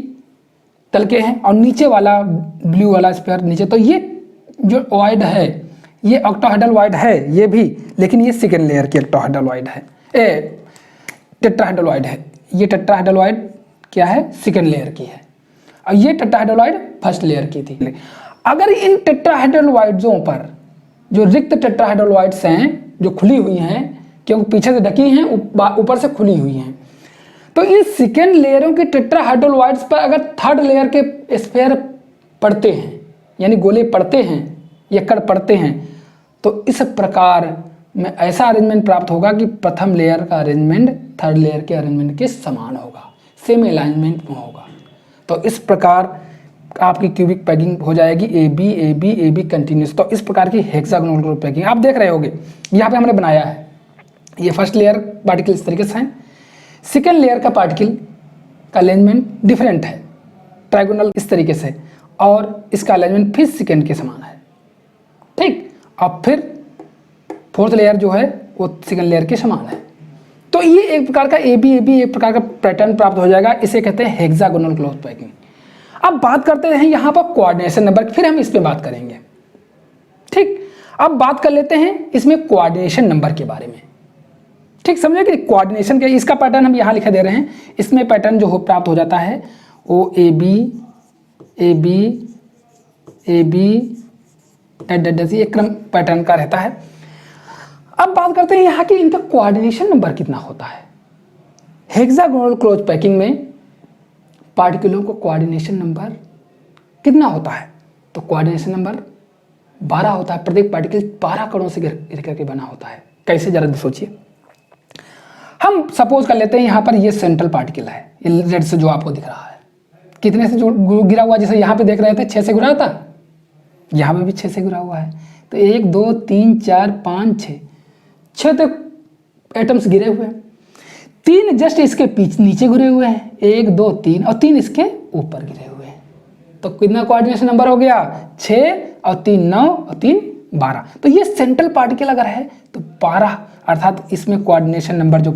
तल के हैं और नीचे वाला ब्लू वाला स्पेयर नीचे। तो ये जो वाइड है ये ऑक्टाहेड्रल वाइड है ये भी, लेकिन ये सेकेंड लेयर की ऑक्टाहेड्रल वाइड है, टेट्राहेड्रल वाइड है। ये टेट्राहेड्रल वाइड क्या है, सेकेंड लेयर की है, और ये टेट्राहेड्रल वाइड फर्स्ट लेयर की थी। अगर इन टेट्राहेड्रल वाइड्सों पर जो रिक्त टेट्राहेड्रल वाइड्स हैं जो खुली हुई हैं, क्योंकि पीछे से ढकी हैं ऊपर से खुली हुई हैं, तो इन सेकेंड लेयरों के टेट्राहेड्रल वाइड्स पर अगर थर्ड लेयर के स्फीयर पड़ते हैं यानी गोले पड़ते हैं या कण पड़ते हैं, तो इस प्रकार में ऐसा अरेंजमेंट प्राप्त होगा कि प्रथम लेयर का अरेंजमेंट थर्ड लेयर के अरेंजमेंट के समान होगा, सेम अलाइनमेंट में होगा। तो इस प्रकार आपकी क्यूबिक पैकिंग हो जाएगी ए बी कंटिन्यूस। तो इस प्रकार की हेक्सागोनल पैकिंग आप देख रहे होगे, यहाँ पे हमने बनाया है। ये फर्स्ट लेयर पार्टिकल इस तरीके से हैं, सेकेंड लेयर का पार्टिकल का अरेंजमेंट डिफरेंट है, ट्राइगोनल इस तरीके से, और इसका अरेंजमेंट फिर सेकेंड के समान है, ठीक। अब फिर फोर्थ लेयर जो है वो सेकेंड लेयर के समान है। तो ये एक प्रकार का ए बी एक प्रकार का पैटर्न प्राप्त हो जाएगा, इसे कहते हैं हेक्सागोनल क्लोज पैकिंग। अब बात करते हैं यहाँ पर कोऑर्डिनेशन नंबर, फिर हम इस पे बात करेंगे, ठीक। अब बात कर लेते हैं इसमें कोऑर्डिनेशन नंबर के बारे में, ठीक। समझे कि कोऑर्डिनेशन के इसका पैटर्न हम यहाँ लिखे दे रहे हैं। इसमें पैटर्न जो हो प्राप्त हो जाता है वो ए बी एक क्रम पैटर्न का रहता है। अब बात करते हैं यहाँ की इनका कोऑर्डिनेशन नंबर कितना होता है। हेक्सागोनल क्लोज पैकिंग में पार्टिकलों को कोऑर्डिनेशन नंबर कितना होता है, तो कोऑर्डिनेशन नंबर 12 होता है। प्रत्येक पार्टिकल 12 कणों से घिर करके बना होता है। कैसे, जरा सोचिए। हम सपोज कर लेते हैं यहाँ पर ये सेंट्रल पार्टिकल है, ये रेड से जो आपको दिख रहा है, कितने से जो गिरा हुआ, जैसे यहाँ पे देख रहे थे 6 से गिरा था, यहाँ पे भी 6 से गिरा हुआ है। तो 1 2 3 4 5 6 तक एटम्स गिरे हुए हैं, 3 जस्ट इसके पीछे नीचे गिरे हुए हैं, 1 2 3 और 3 इसके ऊपर गिरे हुए हैं। तो कितना कोऑर्डिनेशन नंबर हो गया? 6 और 3 9 और 3 12। तो ये सेंट्रल पार्टिकल अगर है तो 12, अर्थात इसमें कोऑर्डिनेशन नंबर जो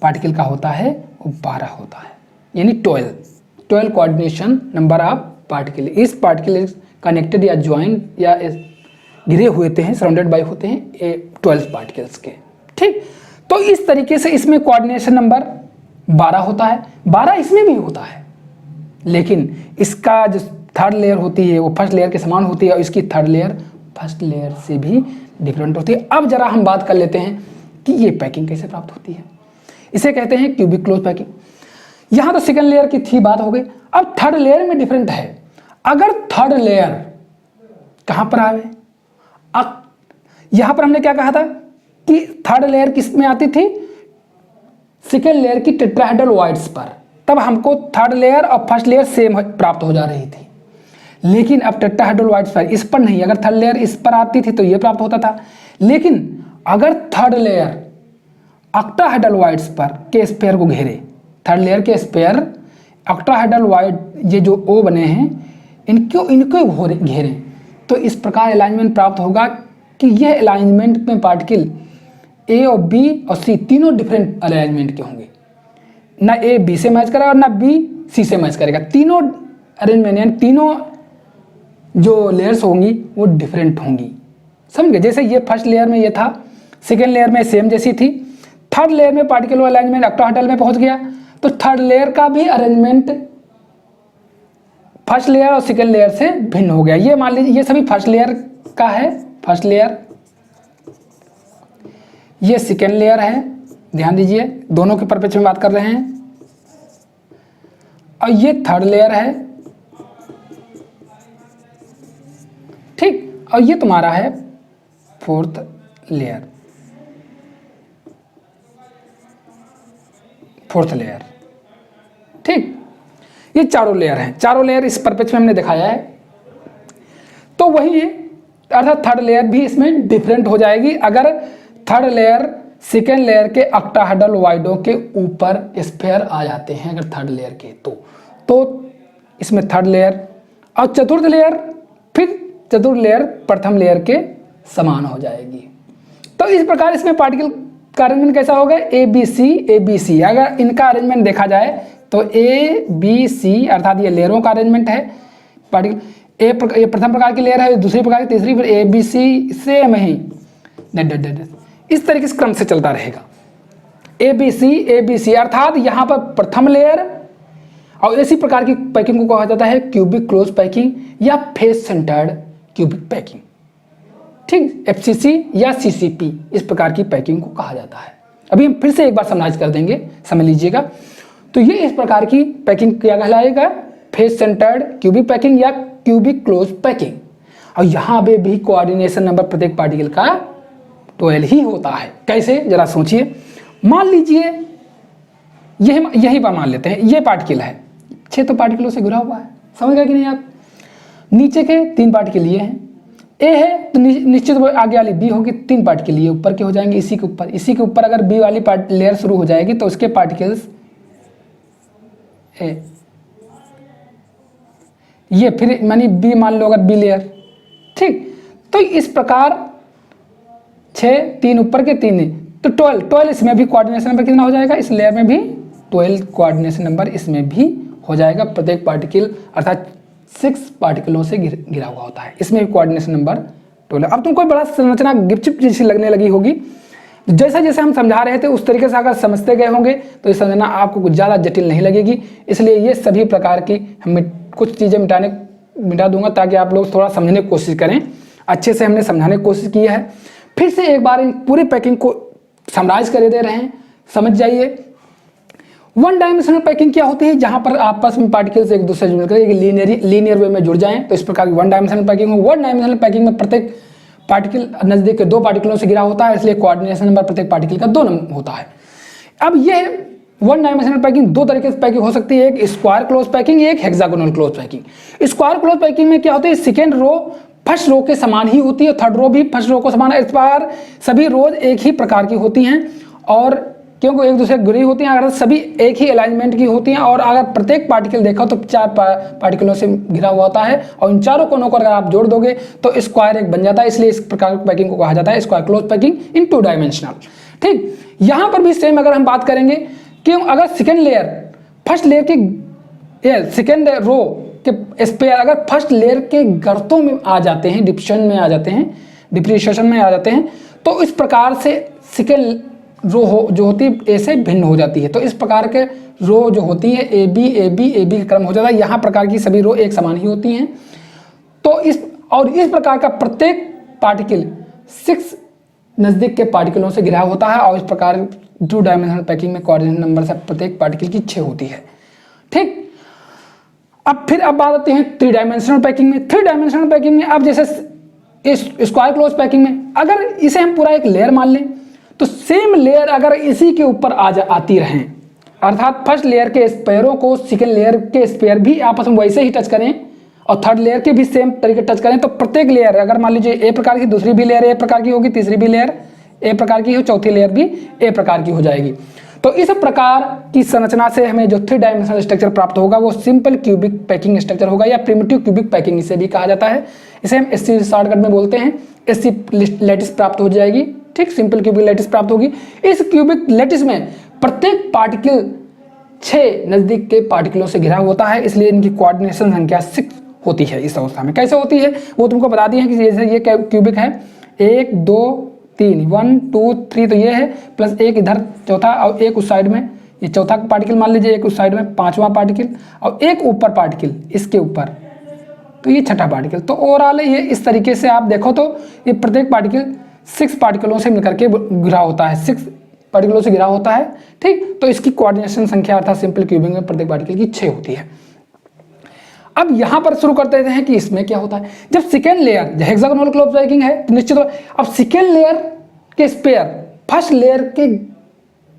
पार्टिकल का होता है वो 12 होता है, यानी 12 कोऑर्डिनेशन नंबर ऑफ पार्टिकल। इस पार्टिकल कनेक्टेड या ज्वाइंट या घिरे हुए हैं, सराउंडेड बाय होते हैं 12 पार्टिकल्स के। ठीक, तो इस तरीके से इसमें कोऑर्डिनेशन नंबर 12 होता है, 12 इसमें भी होता है, लेकिन इसका जो थर्ड लेयर होती है वो फर्स्ट लेयर के समान होती है और इसकी थर्ड लेयर फर्स्ट लेयर से भी डिफरेंट होती है। अब जरा हम बात कर लेते हैं कि ये पैकिंग कैसे प्राप्त होती है। इसे कहते हैं क्यूबिक क्लोज पैकिंग। यहाँ तो सेकेंड लेयर की थी बात हो गई, अब थर्ड लेयर में डिफरेंट है। अगर थर्ड लेयर कहाँ पर आवे, यहाँ पर हमने क्या कहा था कि थर्ड लेयर किस में आती थी? सेकेंड लेयर की टेट्राहेड्रल वॉइड्स पर, तब हमको थर्ड लेयर और फर्स्ट लेयर सेम प्राप्त हो जा रही थी। लेकिन अब टेट्राहेड्रल वॉइड्स पर, इस पर नहीं, अगर थर्ड लेयर इस पर आती थी तो ये प्राप्त होता था। लेकिन अगर थर्ड लेयर ऑक्टाहेड्रल वॉइड्स पर के स्पेयर को घेरे, थर्ड लेयर के स्पेयर ऑक्टाहेड्रल वॉइड ये जो ओ बने हैं इनको घेरें, तो इस प्रकार अलाइनमेंट प्राप्त होगा कि यह अलाइनमेंट में पार्टिकल ए और बी और सी तीनों डिफरेंट अलाइनमेंट के होंगे। ना ए बी से मैच करेगा और ना बी सी से मैच करेगा, तीनों अरेंजमेंट यानी तीनों जो लेयर्स होंगी वो डिफरेंट होंगी। समझ गए? जैसे ये फर्स्ट लेयर में ये था, सेकेंड लेयर में सेम जैसी थी, थर्ड लेयर में पार्टिकल अरेंजमेंट ऑक्टाहेड्रल में पहुंच गया, तो थर्ड लेयर का भी अरेंजमेंट फर्स्ट लेयर और सेकेंड लेयर से भिन्न हो गया। ये मान लीजिए ये सभी फर्स्ट लेयर का है, फर्स्ट लेयर, ये सेकेंड लेयर है, ध्यान दीजिए दोनों के परपेच में बात कर रहे हैं, और ये थर्ड लेयर है। ठीक, और ये तुम्हारा है फोर्थ लेयर, फोर्थ लेयर। ठीक, ये चारों लेयर हैं, चारों लेयर इस परपेच में हमने दिखाया है। तो वही है, अर्थात थर्ड लेयर भी इसमें डिफरेंट हो जाएगी अगर थर्ड लेयर सेकेंड लेयर के ऑक्टाहेड्रल वॉइडों के ऊपर स्फीयर आ जाते हैं, अगर थर्ड लेयर के तो इसमें थर्ड लेयर और चतुर्थ लेयर, फिर चतुर्थ लेयर प्रथम लेयर के समान हो जाएगी। तो इस प्रकार इसमें पार्टिकल का अरेंजमेंट कैसा होगा? A B C. अगर इनका अरेंजमेंट देखा जाए तो ए बी सी अर्थात ये लेयरों का अरेंजमेंट है। पार्टिकल ये प्रथम प्रकार की लेयर है, दूसरी प्रकार की, तीसरी, फिर ए बी सी सेम ही इस तरीके से क्रम से चलता रहेगा। ए बी सी अर्थात यहाँ पर प्रथम लेयर, और इसी प्रकार की पैकिंग को कहा जाता है क्यूबिक क्लोज पैकिंग या फेस सेंटर्ड क्यूबिक पैकिंग। ठीक, FCC या CCP इस प्रकार की पैकिंग को कहा जाता है। अभी हम फिर से एक बार समराइज कर देंगे, समझ लीजिएगा। तो ये इस प्रकार की पैकिंग क्या कहलाएगा? फेस सेंटर्ड क्यूबिक पैकिंग या क्यूबिक क्लोज पैकिंग। और यहाँ पे भी कोऑर्डिनेशन नंबर प्रत्येक पार्टिकल का 12 ही होता है। कैसे, जरा सोचिए। मान लीजिए यही बात मान लेते हैं, ये पार्टिकल है, 6 तो पार्टिकलों से घिरा हुआ है, समझ गए कि नहीं आप? नीचे के 3 पार्टिकल ये हैं, ए है तो निश्चित आगे वाली बी होगी, 3 पार्टिकल ये ऊपर के हो जाएंगे, इसी के ऊपर अगर बी वाली लेयर शुरू हो जाएगी तो उसके पार्टिकल्स ए, ये फिर मानी बी मान लो अगर बी लेयर। ठीक, तो इस प्रकार 6, 3 ऊपर के 3 तो 12 इसमें भी कोऑर्डिनेशन नंबर कितना हो जाएगा? इस लेयर में भी 12 कोऑर्डिनेशन नंबर इसमें भी हो जाएगा। प्रत्येक पार्टिकल अर्थात 6 पार्टिकलों से घिरा हुआ होता है, इसमें भी कोऑर्डिनेशन नंबर 12। अब तुमको बड़ा संरचना गिपचिप जैसी लगने लगी होगी, जैसा जैसे हम समझा रहे थे उस तरीके से अगर समझते गए होंगे तो ये समझना आपको कुछ ज़्यादा जटिल नहीं लगेगी। इसलिए ये सभी प्रकार की हम कुछ चीज़ें मिटा दूंगा ताकि आप लोग थोड़ा समझने की कोशिश करें। अच्छे से हमने समझाने की कोशिश की है। फिर से एक बार इन पूरी पैकिंग को समराइज कर दे रहे हैं, समझ जाइए। 1 डायमेंशनल पैकिंग क्या होती है? जहां पर आपस में पार्टिकल्स एक दूसरे से जुड़कर लीनियर वे में जुड़ जाएं, तो इस प्रकार की 1 डायमेंशनल पैकिंग हो। 1 डायमेंशनल पैकिंग में प्रत्येक पार्टिकल नजदीक के 2 पार्टिकलों से घिरा होता है, इसलिए कोऑर्डिनेशन नंबर प्रत्येक पार्टिकल का 2 होता है। अब ये 1 डायमेंशनल पैकिंग 2 तरीके से पैकिंग हो सकती है, एक स्क्वायर क्लोज पैकिंग, एक hexagonal close packing. Square close packing में क्या होता है? सेकेंड रो फर्स्ट रो के समान ही होती है, थर्ड रो भी फर्स्ट रो को समान है। इस बार सभी रोज एक ही प्रकार की होती हैं और क्योंकि एक दूसरे घिरी होती हैं, अगर सभी एक ही अलाइनमेंट की होती हैं और अगर प्रत्येक पार्टिकल देखा तो 4 पार्टिकलों से घिरा हुआ होता है और इन चारों कोनों को अगर आप जोड़ दोगे तो स्क्वायर एक बन जाता है, इसलिए इस प्रकार की पैकिंग को कहा जाता है square close packing in 2 dimensional. ठीक, यहां पर भी सेम अगर हम बात करेंगे कि अगर सेकेंड लेयर फर्स्ट लेयर के सेकेंड रो के स्पेयर अगर फर्स्ट लेयर के गर्तों में आ जाते हैं, डिप्रेशन में आ जाते हैं, डिप्रीशिएशन में आ जाते हैं, तो इस प्रकार से सेकेंड रो जो होती है ए से भिन्न हो जाती है। तो इस प्रकार के रो जो होती है ए बी का क्रम हो जाता है। यहाँ प्रकार की सभी रो एक समान ही होती हैं। तो इस प्रकार का प्रत्येक पार्टिकल 6 नज़दीक के पार्टिकलों से घिरा होता है और इस प्रकार 2 डायमेंशनल पैकिंग में कोऑर्डिनेट नंबर से प्रत्येक पार्टिकल की 6 होती है। ठीक, अब बात आती है 3 डायमेंशनल पैकिंग में। 3 डायमेंशनल पैकिंग में अब जैसे इस स्क्वायर क्लोज पैकिंग में अगर इसे हम पूरा एक लेयर मान लें तो सेम लेयर अगर इसी के ऊपर आती रहें, अर्थात फर्स्ट लेयर के स्पेयरों को सेकेंड लेयर के स्पेयर भी आपस में वैसे ही टच करें और थर्ड लेयर के भी सेम तरीके टच करें, तो प्रत्येक लेयर अगर मान लीजिए ए प्रकार की, दूसरी भी लेयर ए प्रकार की होगी, तीसरी भी लेयर ए प्रकार की हो, चौथी लेयर भी ए प्रकार की हो जाएगी। तो इस प्रकार की संरचना से हमें जो 3 डायमेंशनल स्ट्रक्चर प्राप्त होगा वो सिंपल क्यूबिक पैकिंग स्ट्रक्चर होगा या प्रिमिटिव क्यूबिक पैकिंग इसे भी कहा जाता है। इसे हम एससी शॉर्टकट में बोलते हैं। एससी लैटिस प्राप्त हो जाएगी। ठीक, सिंपल क्यूबिक लैटिस प्राप्त होगी। इस क्यूबिक लैटिस में प्रत्येक पार्टिकल 6 नजदीक के पार्टिकलों से घिरा होता है, इसलिए इनकी कोऑर्डिनेशन संख्या 6 होती है। इस अवस्था में कैसे होती है वो तुमको बता दी है कि जैसे ये क्यूबिक है 1 2 3 1 2 3 तो ये है प्लस एक इधर चौथा और एक उस साइड में, ये चौथा पार्टिकल मान लीजिए, एक उस साइड में पांचवा पार्टिकल और एक ऊपर पार्टिकल इसके ऊपर, तो ये छठा पार्टिकल। तो ओवरऑल ये इस तरीके से आप देखो तो ये प्रत्येक पार्टिकल 6 पार्टिकलों से मिलकर के घिरा होता है, 6 पार्टिकलों से घिरा होता है। ठीक, तो इसकी कोऑर्डिनेशन संख्या अर्थात सिंपल क्यूबिक में प्रत्येक पार्टिकल की 6 होती है। अब यहां पर शुरू करते हैं कि इसमें क्या होता है। जब second layer hexagonal close packing है तो निश्चित अब सेकेंड लेयर के स्पेयर फर्स्ट लेयर के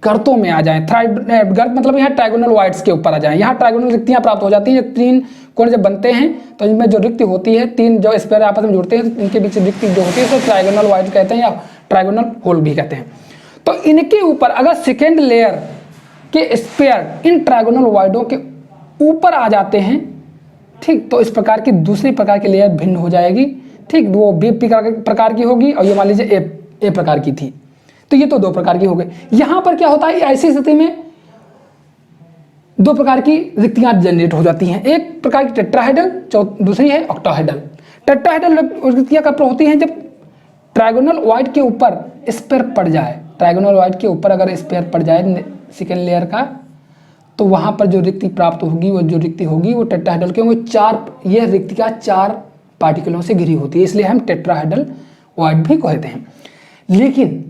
गर्तों में आ जाएं, गर्त मतलब यहाँ ट्राइगोनल वाइड्स के ऊपर आ जाएं, यहाँ ट्राइगोनल रिक्तियां प्राप्त हो जाती हैं। 3 कोण जब बनते हैं तो इनमें जो रिक्ति होती है, 3 जो स्पेयर आपस में जुड़ते हैं तो इनके बीच रिक्ति जो होती है तो ट्राइगोनल वाइड कहते हैं या ट्राइगोनल होल भी कहते हैं। तो इनके ऊपर अगर सेकेंड लेयर के स्पेयर इन ट्राइगोनल वाइडों के ऊपर आ जाते हैं, ठीक, तो इस प्रकार की दूसरी प्रकार की लेयर भिन्न हो जाएगी। ठीक, वो बी प्रकार की होगी और ये मान लीजिए ए प्रकार की थी, तो ये तो 2 प्रकार की हो गई। यहां पर क्या होता है, ऐसी स्थिति में 2 प्रकार की रिक्तियां जनरेट हो जाती हैं। एक प्रकार की टेट्राहेड्रल, दूसरी है ऑक्टाहेड्रल। टेट्राहेड्रल रिक्तियां कब होती हैं, जब ट्राइगोनल वाइड के ऊपर स्पेयर पड़ जाए, ट्राइगोनल वाइड के ऊपर अगर स्पेयर पड़ जाए सेकेंड लेयर का, तो वहां पर जो रिक्ति प्राप्त होगी वो टेट्राहेड्रल, क्योंकि 4 यह रिक्तियां 4 पार्टिकलों से घिरी होती है, इसलिए हम टेट्राहेड्रल वाइड भी कहते हैं। लेकिन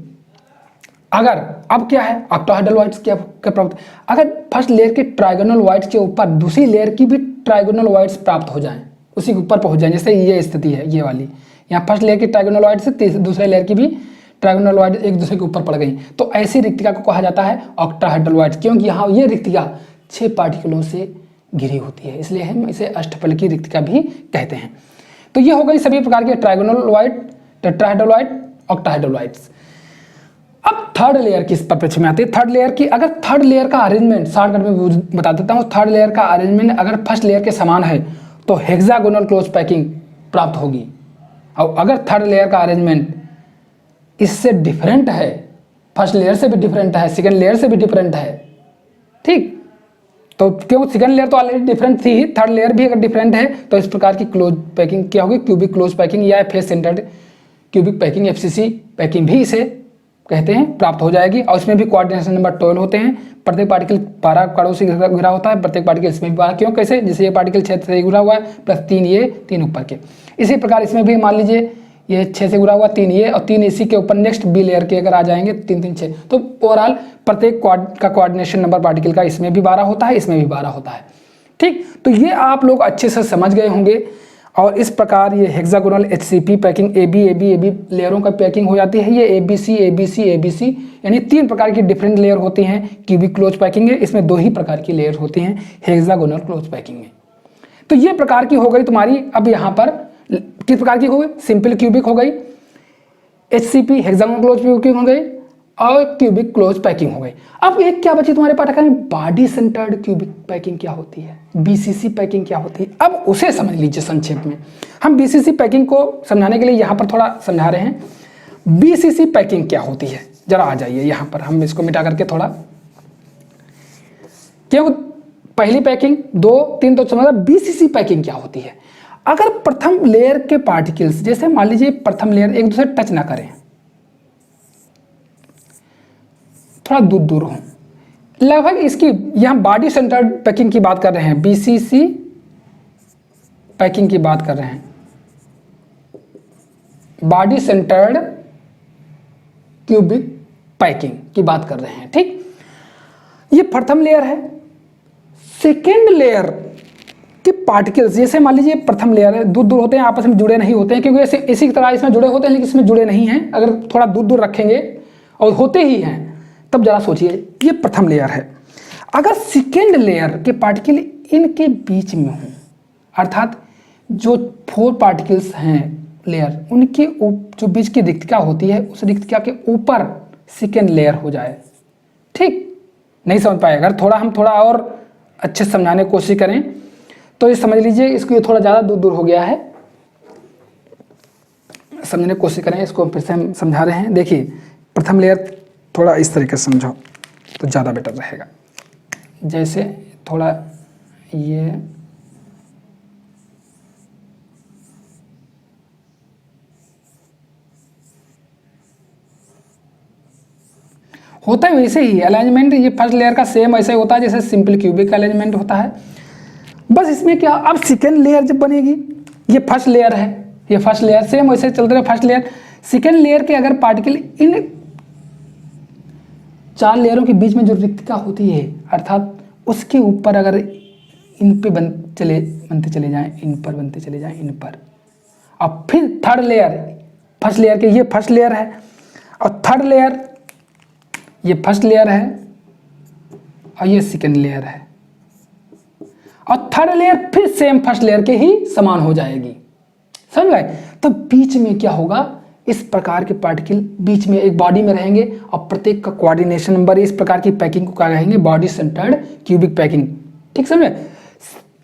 अगर अब क्या है, ऑक्टाहेड्रल वाइड्स क्या प्राप्त, अगर फर्स्ट लेयर के ट्राइगोनल वाइड्स के ऊपर दूसरी लेयर की भी ट्राइगोनल वाइड्स प्राप्त हो जाएं, उसी के ऊपर पहुंच जाएं, जैसे ये स्थिति है ये वाली, यहाँ फर्स्ट लेयर की ट्राइगोनल वाइड से दूसरे लेयर की भी ट्राइगोनल वाइड एक दूसरे के ऊपर पड़ गई, तो ऐसी रिक्तिका को कहा जाता है ऑक्टाहेड्रल वाइड्स, क्योंकि यहाँ ये रिक्तिका 6 पार्टिकलों से घिरी होती है, इसलिए हम इसे अष्टफल की रिक्तिका भी कहते हैं। तो ये हो गई सभी प्रकार के trigonal wide, tetrahedral void, octahedral wides. अब थर्ड लेयर की परिप्रेक्ष्य में आती है। थर्ड लेयर की, अगर थर्ड लेयर का अरेंजमेंट शॉर्टकट में बता देता हूँ, थर्ड लेयर का अरेंजमेंट अगर फर्स्ट लेयर के समान है तो हेक्सागोनल क्लोज पैकिंग प्राप्त होगी, और अगर थर्ड लेयर का अरेंजमेंट इससे डिफरेंट है, फर्स्ट लेयर से भी डिफरेंट है, सेकेंड लेयर से भी डिफरेंट है, ठीक, तो क्योंकि सेकेंड लेयर तो ऑलरेडी डिफरेंट थी, थर्ड लेयर भी अगर डिफरेंट है तो इस प्रकार की क्लोज पैकिंग क्या होगी, क्यूबिक क्लोज पैकिंग या face centred cubic packing FCC packing भी इसे कहते हैं, प्राप्त हो जाएगी। और इसमें भी कोऑर्डिनेशन नंबर 12 होते हैं। प्रत्येक पार्टिकल 12 कणों से घिरा होता है, प्रत्येक पार्टिकल इसमें भी 12, क्यों कैसे, जैसे ये पार्टिकल 6 से घिरा हुआ है प्लस 3 ये 3 ऊपर के, इसी प्रकार इसमें भी मान लीजिए ये 6 से घिरा हुआ 3 ये और 3 इसी के ऊपर नेक्स्ट बी लेयर के अगर आ जाएंगे 3 3 6, तो ओवरऑल प्रत्येक का कोऑर्डिनेशन नंबर पार्टिकल का इसमें भी 12 होता है, इसमें भी 12 होता है। ठीक, तो ये आप लोग अच्छे से समझ गए होंगे। और इस प्रकार ये hexagonal HCP packing A B लेयरों का पैकिंग हो जाती है। ये एबीसी यानी 3 प्रकार की डिफरेंट लेयर होती हैं। क्यूबिक क्लोज पैकिंग है, इसमें 2 ही प्रकार की लेयर होती हैं हेक्सागोनल क्लोज पैकिंग में। तो ये प्रकार की हो गई तुम्हारी। अब यहाँ पर किस प्रकार की हो गई, सिंपल क्यूबिक हो गई, एचसीपी हेक्सागोनल क्लोज पैकिंग हो गई, और क्यूबिक क्लोज पैकिंग हो गई। अब एक क्या बची तुम्हारे पाठ्यक्रम में, बॉडी सेंटर्ड क्यूबिक पैकिंग क्या होती है, बीसीसी पैकिंग क्या होती है। अब उसे समझ लीजिए संक्षेप में। हम बीसीसी पैकिंग को समझाने के लिए यहाँ पर थोड़ा समझा रहे हैं। बीसीसी पैकिंग क्या होती है, जरा आ जाइए यहाँ पर, हम इसको मिटा करके थोड़ा, क्यों पहली पैकिंग 2 3 तो समझा, बीसीसी पैकिंग क्या होती है। अगर प्रथम लेयर के पार्टिकल्स, जैसे मान लीजिए प्रथम लेयर एक दूसरे टच ना करें, थोड़ा दूर दूर हो, लगभग इसकी यहां बॉडी सेंटर्ड पैकिंग की बात कर रहे हैं, बीसीसी पैकिंग की बात कर रहे हैं, बॉडी सेंटर्ड क्यूबिक पैकिंग की बात कर रहे हैं। ठीक, ये प्रथम लेयर है। सेकेंड लेयर के पार्टिकल्स, जैसे मान लीजिए प्रथम लेयर है, दूर दूर होते हैं, आपस में जुड़े नहीं होते हैं, क्योंकि इसी की तरह इसमें जुड़े होते हैं, लेकिन इसमें जुड़े नहीं हैं। अगर थोड़ा दूर दूर रखेंगे और होते ही हैं, तब जरा सोचिए, ये प्रथम लेयर है। अगर सेकेंड लेयर के पार्टिकल इनके बीच में हों, अर्थात जो 4 पार्टिकल्स हैं लेयर, उनके जो बीच की रिक्तिका होती है, उस रिक्तिका के ऊपर सेकेंड लेयर हो जाए। ठीक, नहीं समझ पाए, अगर हम थोड़ा और अच्छे से समझाने की कोशिश करें तो ये समझ लीजिए, इसको ये थोड़ा ज़्यादा दूर दूर हो गया है, समझने की कोशिश करें, इसको फिर से हम समझा रहे हैं। देखिए, प्रथम लेयर थोड़ा इस तरीके से समझो तो ज़्यादा बेटर रहेगा। जैसे थोड़ा ये होता है वैसे ही अरेंजमेंट, ये फर्स्ट लेयर का सेम ऐसे होता है जैसे सिंपल क्यूबिक अरेंजमेंट होता है। बस इसमें क्या, अब सेकेंड लेयर जब बनेगी, ये फर्स्ट लेयर है, ये फर्स्ट लेयर सेम वैसे चलते रहे फर्स्ट लेयर। सेकेंड लेयर के अगर पार्टिकल इन 4 लेयरों के बीच में जो रिक्तिका होती है, अर्थात उसके ऊपर अगर इन पे बनते चले जाएं, इन पर बनते चले जाएं, इन पर, अब फिर थर्ड लेयर, फर्स्ट लेयर के ये फर्स्ट लेयर है, और थर्ड लेयर ये फर्स्ट लेयर है, और ये सेकेंड लेयर है, और थर्ड लेयर फिर सेम फर्स्ट लेयर के ही समान हो जाएगी। समझ गए? तो बीच में क्या होगा, इस प्रकार के पार्टिकल बीच में एक बॉडी में रहेंगे, और प्रत्येक का कोऑर्डिनेशन नंबर, इस प्रकार की पैकिंग को क्या कहेंगे, बॉडी सेंटर्ड क्यूबिक पैकिंग। ठीक समझे?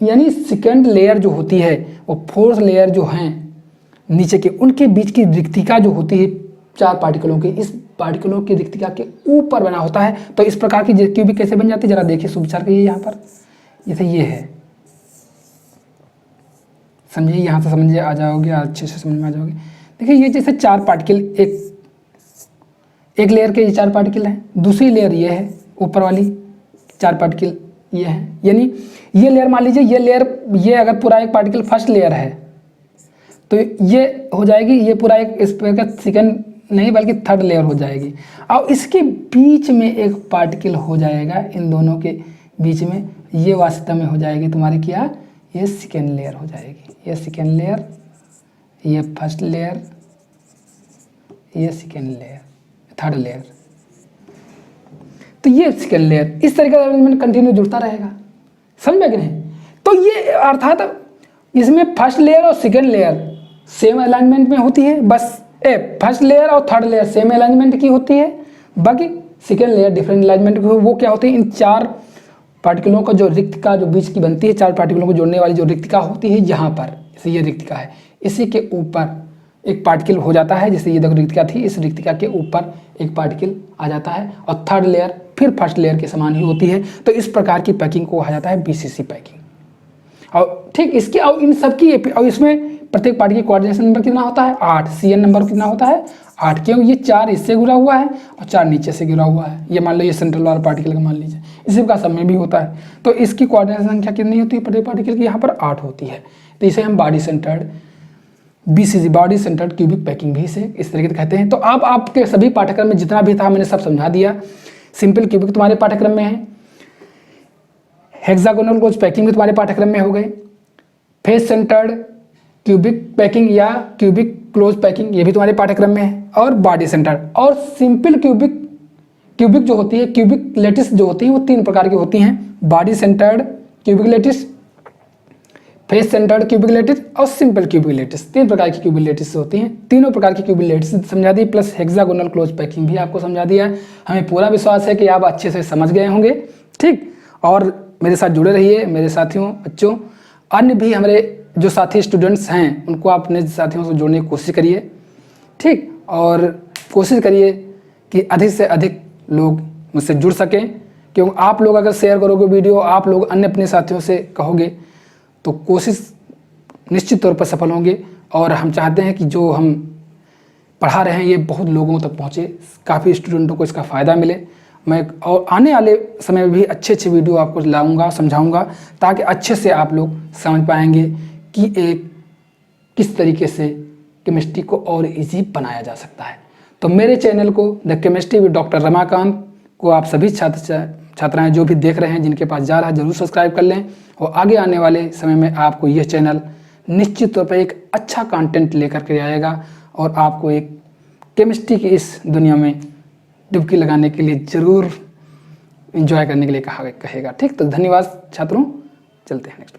यानी सेकेंड लेयर जो होती है, वो फोर्थ लेयर जो हैं नीचे के, उनके बीच की रिक्तिका जो होती है 4 पार्टिकलों के, इस पार्टिकलों की रिक्तिका के ऊपर बना होता है। तो इस प्रकार की क्यूबिक कैसे बन जाती है, जरा देखिए, सुविचार करिए यहाँ पर। जैसे ये है, समझिए, यहाँ से समझिए आ जाओगे, अच्छे से समझ में आ जाओगे। देखिए, ये जैसे 4 पार्टिकल एक लेयर के ये 4 पार्टिकल हैं, दूसरी लेयर ये है, ऊपर वाली 4 पार्टिकल ये है। यानी ये लेयर, मान लीजिए ये लेयर, ये अगर पूरा एक पार्टिकल फर्स्ट लेयर है तो ये हो जाएगी, ये पूरा एक इस प्रकार सेकेंड नहीं बल्कि थर्ड लेयर हो जाएगी। और इसके बीच में एक पार्टिकल हो जाएगा, इन दोनों के बीच में, ये वास्तव में हो जाएगी तुम्हारी क्या, ये सेकेंड लेयर हो जाएगी। ये सेकेंड लेयर, ये फर्स्ट लेयर, ये सेकेंड लेयर, थर्ड लेयर, तो ये सेकेंड लेयर। इस तरीके का अरेंजमेंट कंटिन्यू जुड़ता रहेगा। समझ में कि नहीं? तो ये अर्थात इसमें फर्स्ट लेयर और सेकेंड लेयर सेम अलाइनमेंट में होती है, बस फर्स्ट लेयर और थर्ड लेयर सेम अलाइनमेंट की होती है, बाकी सेकेंड लेयर डिफरेंट अलाइनमेंट की। वो क्या होती है, इन 4 पार्टिकलों का जो रिक्तिका जो बीच की बनती है, 4 पार्टिकलों को जोड़ने वाली जो रिक्तिका होती है यहाँ पर, जैसे ये रिक्तिका है, इसी के ऊपर एक पार्टिकल हो जाता है। जैसे ये देखो रिक्तिका थी, इस रिक्तिका के ऊपर एक पार्टिकल आ जाता है, और थर्ड लेयर फिर फर्स्ट लेयर के समान ही होती है। तो इस प्रकार की पैकिंग को कहा जाता है बीसीसी पैकिंग। और ठीक इसकी, और इन सब की, और इसमें प्रत्येक पार्टी की कोऑर्डिनेशन नंबर कितना होता है, 8। सीएन नंबर कितना होता है, 8, क्यों, ये 4 इससे घिरा हुआ है और 4 नीचे से घिरा हुआ है। ये मान लो ये सेंट्रल वाला पार्टिकल का मान लीजिए, इसी का सब में भी होता है। तो इसकी कोऑर्डिनेशन संख्या कितनी होती है प्रत्येक पार्टिकल की, यहाँ पर 8 होती है। तो इसे हम body centred BCC, body centred cubic packing भी इसे इस तरीके से कहते हैं। तो अब आपके सभी पाठ्यक्रम में जितना भी था मैंने सब समझा दिया। सिंपल क्यूबिक तुम्हारे पाठ्यक्रम में है, हेक्सागोनल क्लोज पैकिंग भी तुम्हारे पाठ्यक्रम में हो गए, फेस सेंटर्ड क्यूबिक पैकिंग या क्यूबिक क्लोज पैकिंग ये भी तुम्हारे पाठ्यक्रम में है, और बॉडी सेंटर्ड, और सिंपल क्यूबिक जो होती है, क्यूबिक लेटिस जो होती है, वो 3 प्रकार की होती हैं, body centred cubic lattice, face centred cubic lattice और सिंपल क्यूबिक लैटिस, 3 प्रकार की क्यूबिक लैटिस होती हैं। तीनों प्रकार की क्यूबिक लैटिस समझा दी, प्लस हेक्सागोनल क्लोज पैकिंग भी आपको समझा दिया है। हमें पूरा विश्वास है कि आप अच्छे से समझ गए होंगे। ठीक, और मेरे साथ जुड़े रहिए मेरे साथियों, बच्चों। अन्य भी हमारे जो साथी स्टूडेंट्स हैं उनको आप अपने साथियों से जोड़ने की कोशिश करिए। ठीक, और कोशिश करिए कि अधिक से अधिक लोग मुझसे जुड़ सकें, क्योंकि आप लोग अगर शेयर करोगे वीडियो, आप लोग अन्य अपने साथियों से कहोगे, तो कोशिश निश्चित तौर पर सफल होंगे। और हम चाहते हैं कि जो हम पढ़ा रहे हैं ये बहुत लोगों तक पहुँचे, काफ़ी स्टूडेंटों को इसका फ़ायदा मिले। मैं और आने वाले समय में भी अच्छे अच्छे वीडियो आपको लाऊंगा, समझाऊंगा, ताकि अच्छे से आप लोग समझ पाएंगे कि एक किस तरीके से केमिस्ट्री को और इजी बनाया जा सकता है। तो मेरे चैनल को the chemistry with doctor Ramakant को आप सभी छात्राएं जो भी देख रहे हैं, जिनके पास जा रहा है, ज़रूर सब्सक्राइब कर लें। और आगे आने वाले समय में आपको यह चैनल निश्चित तौर पर एक अच्छा कंटेंट लेकर के आएगा और आपको एक केमिस्ट्री की इस दुनिया में डुबकी लगाने के लिए ज़रूर एंजॉय करने के लिए कहेगा। ठीक, तो धन्यवाद छात्रों, चलते हैं नेक्स्ट।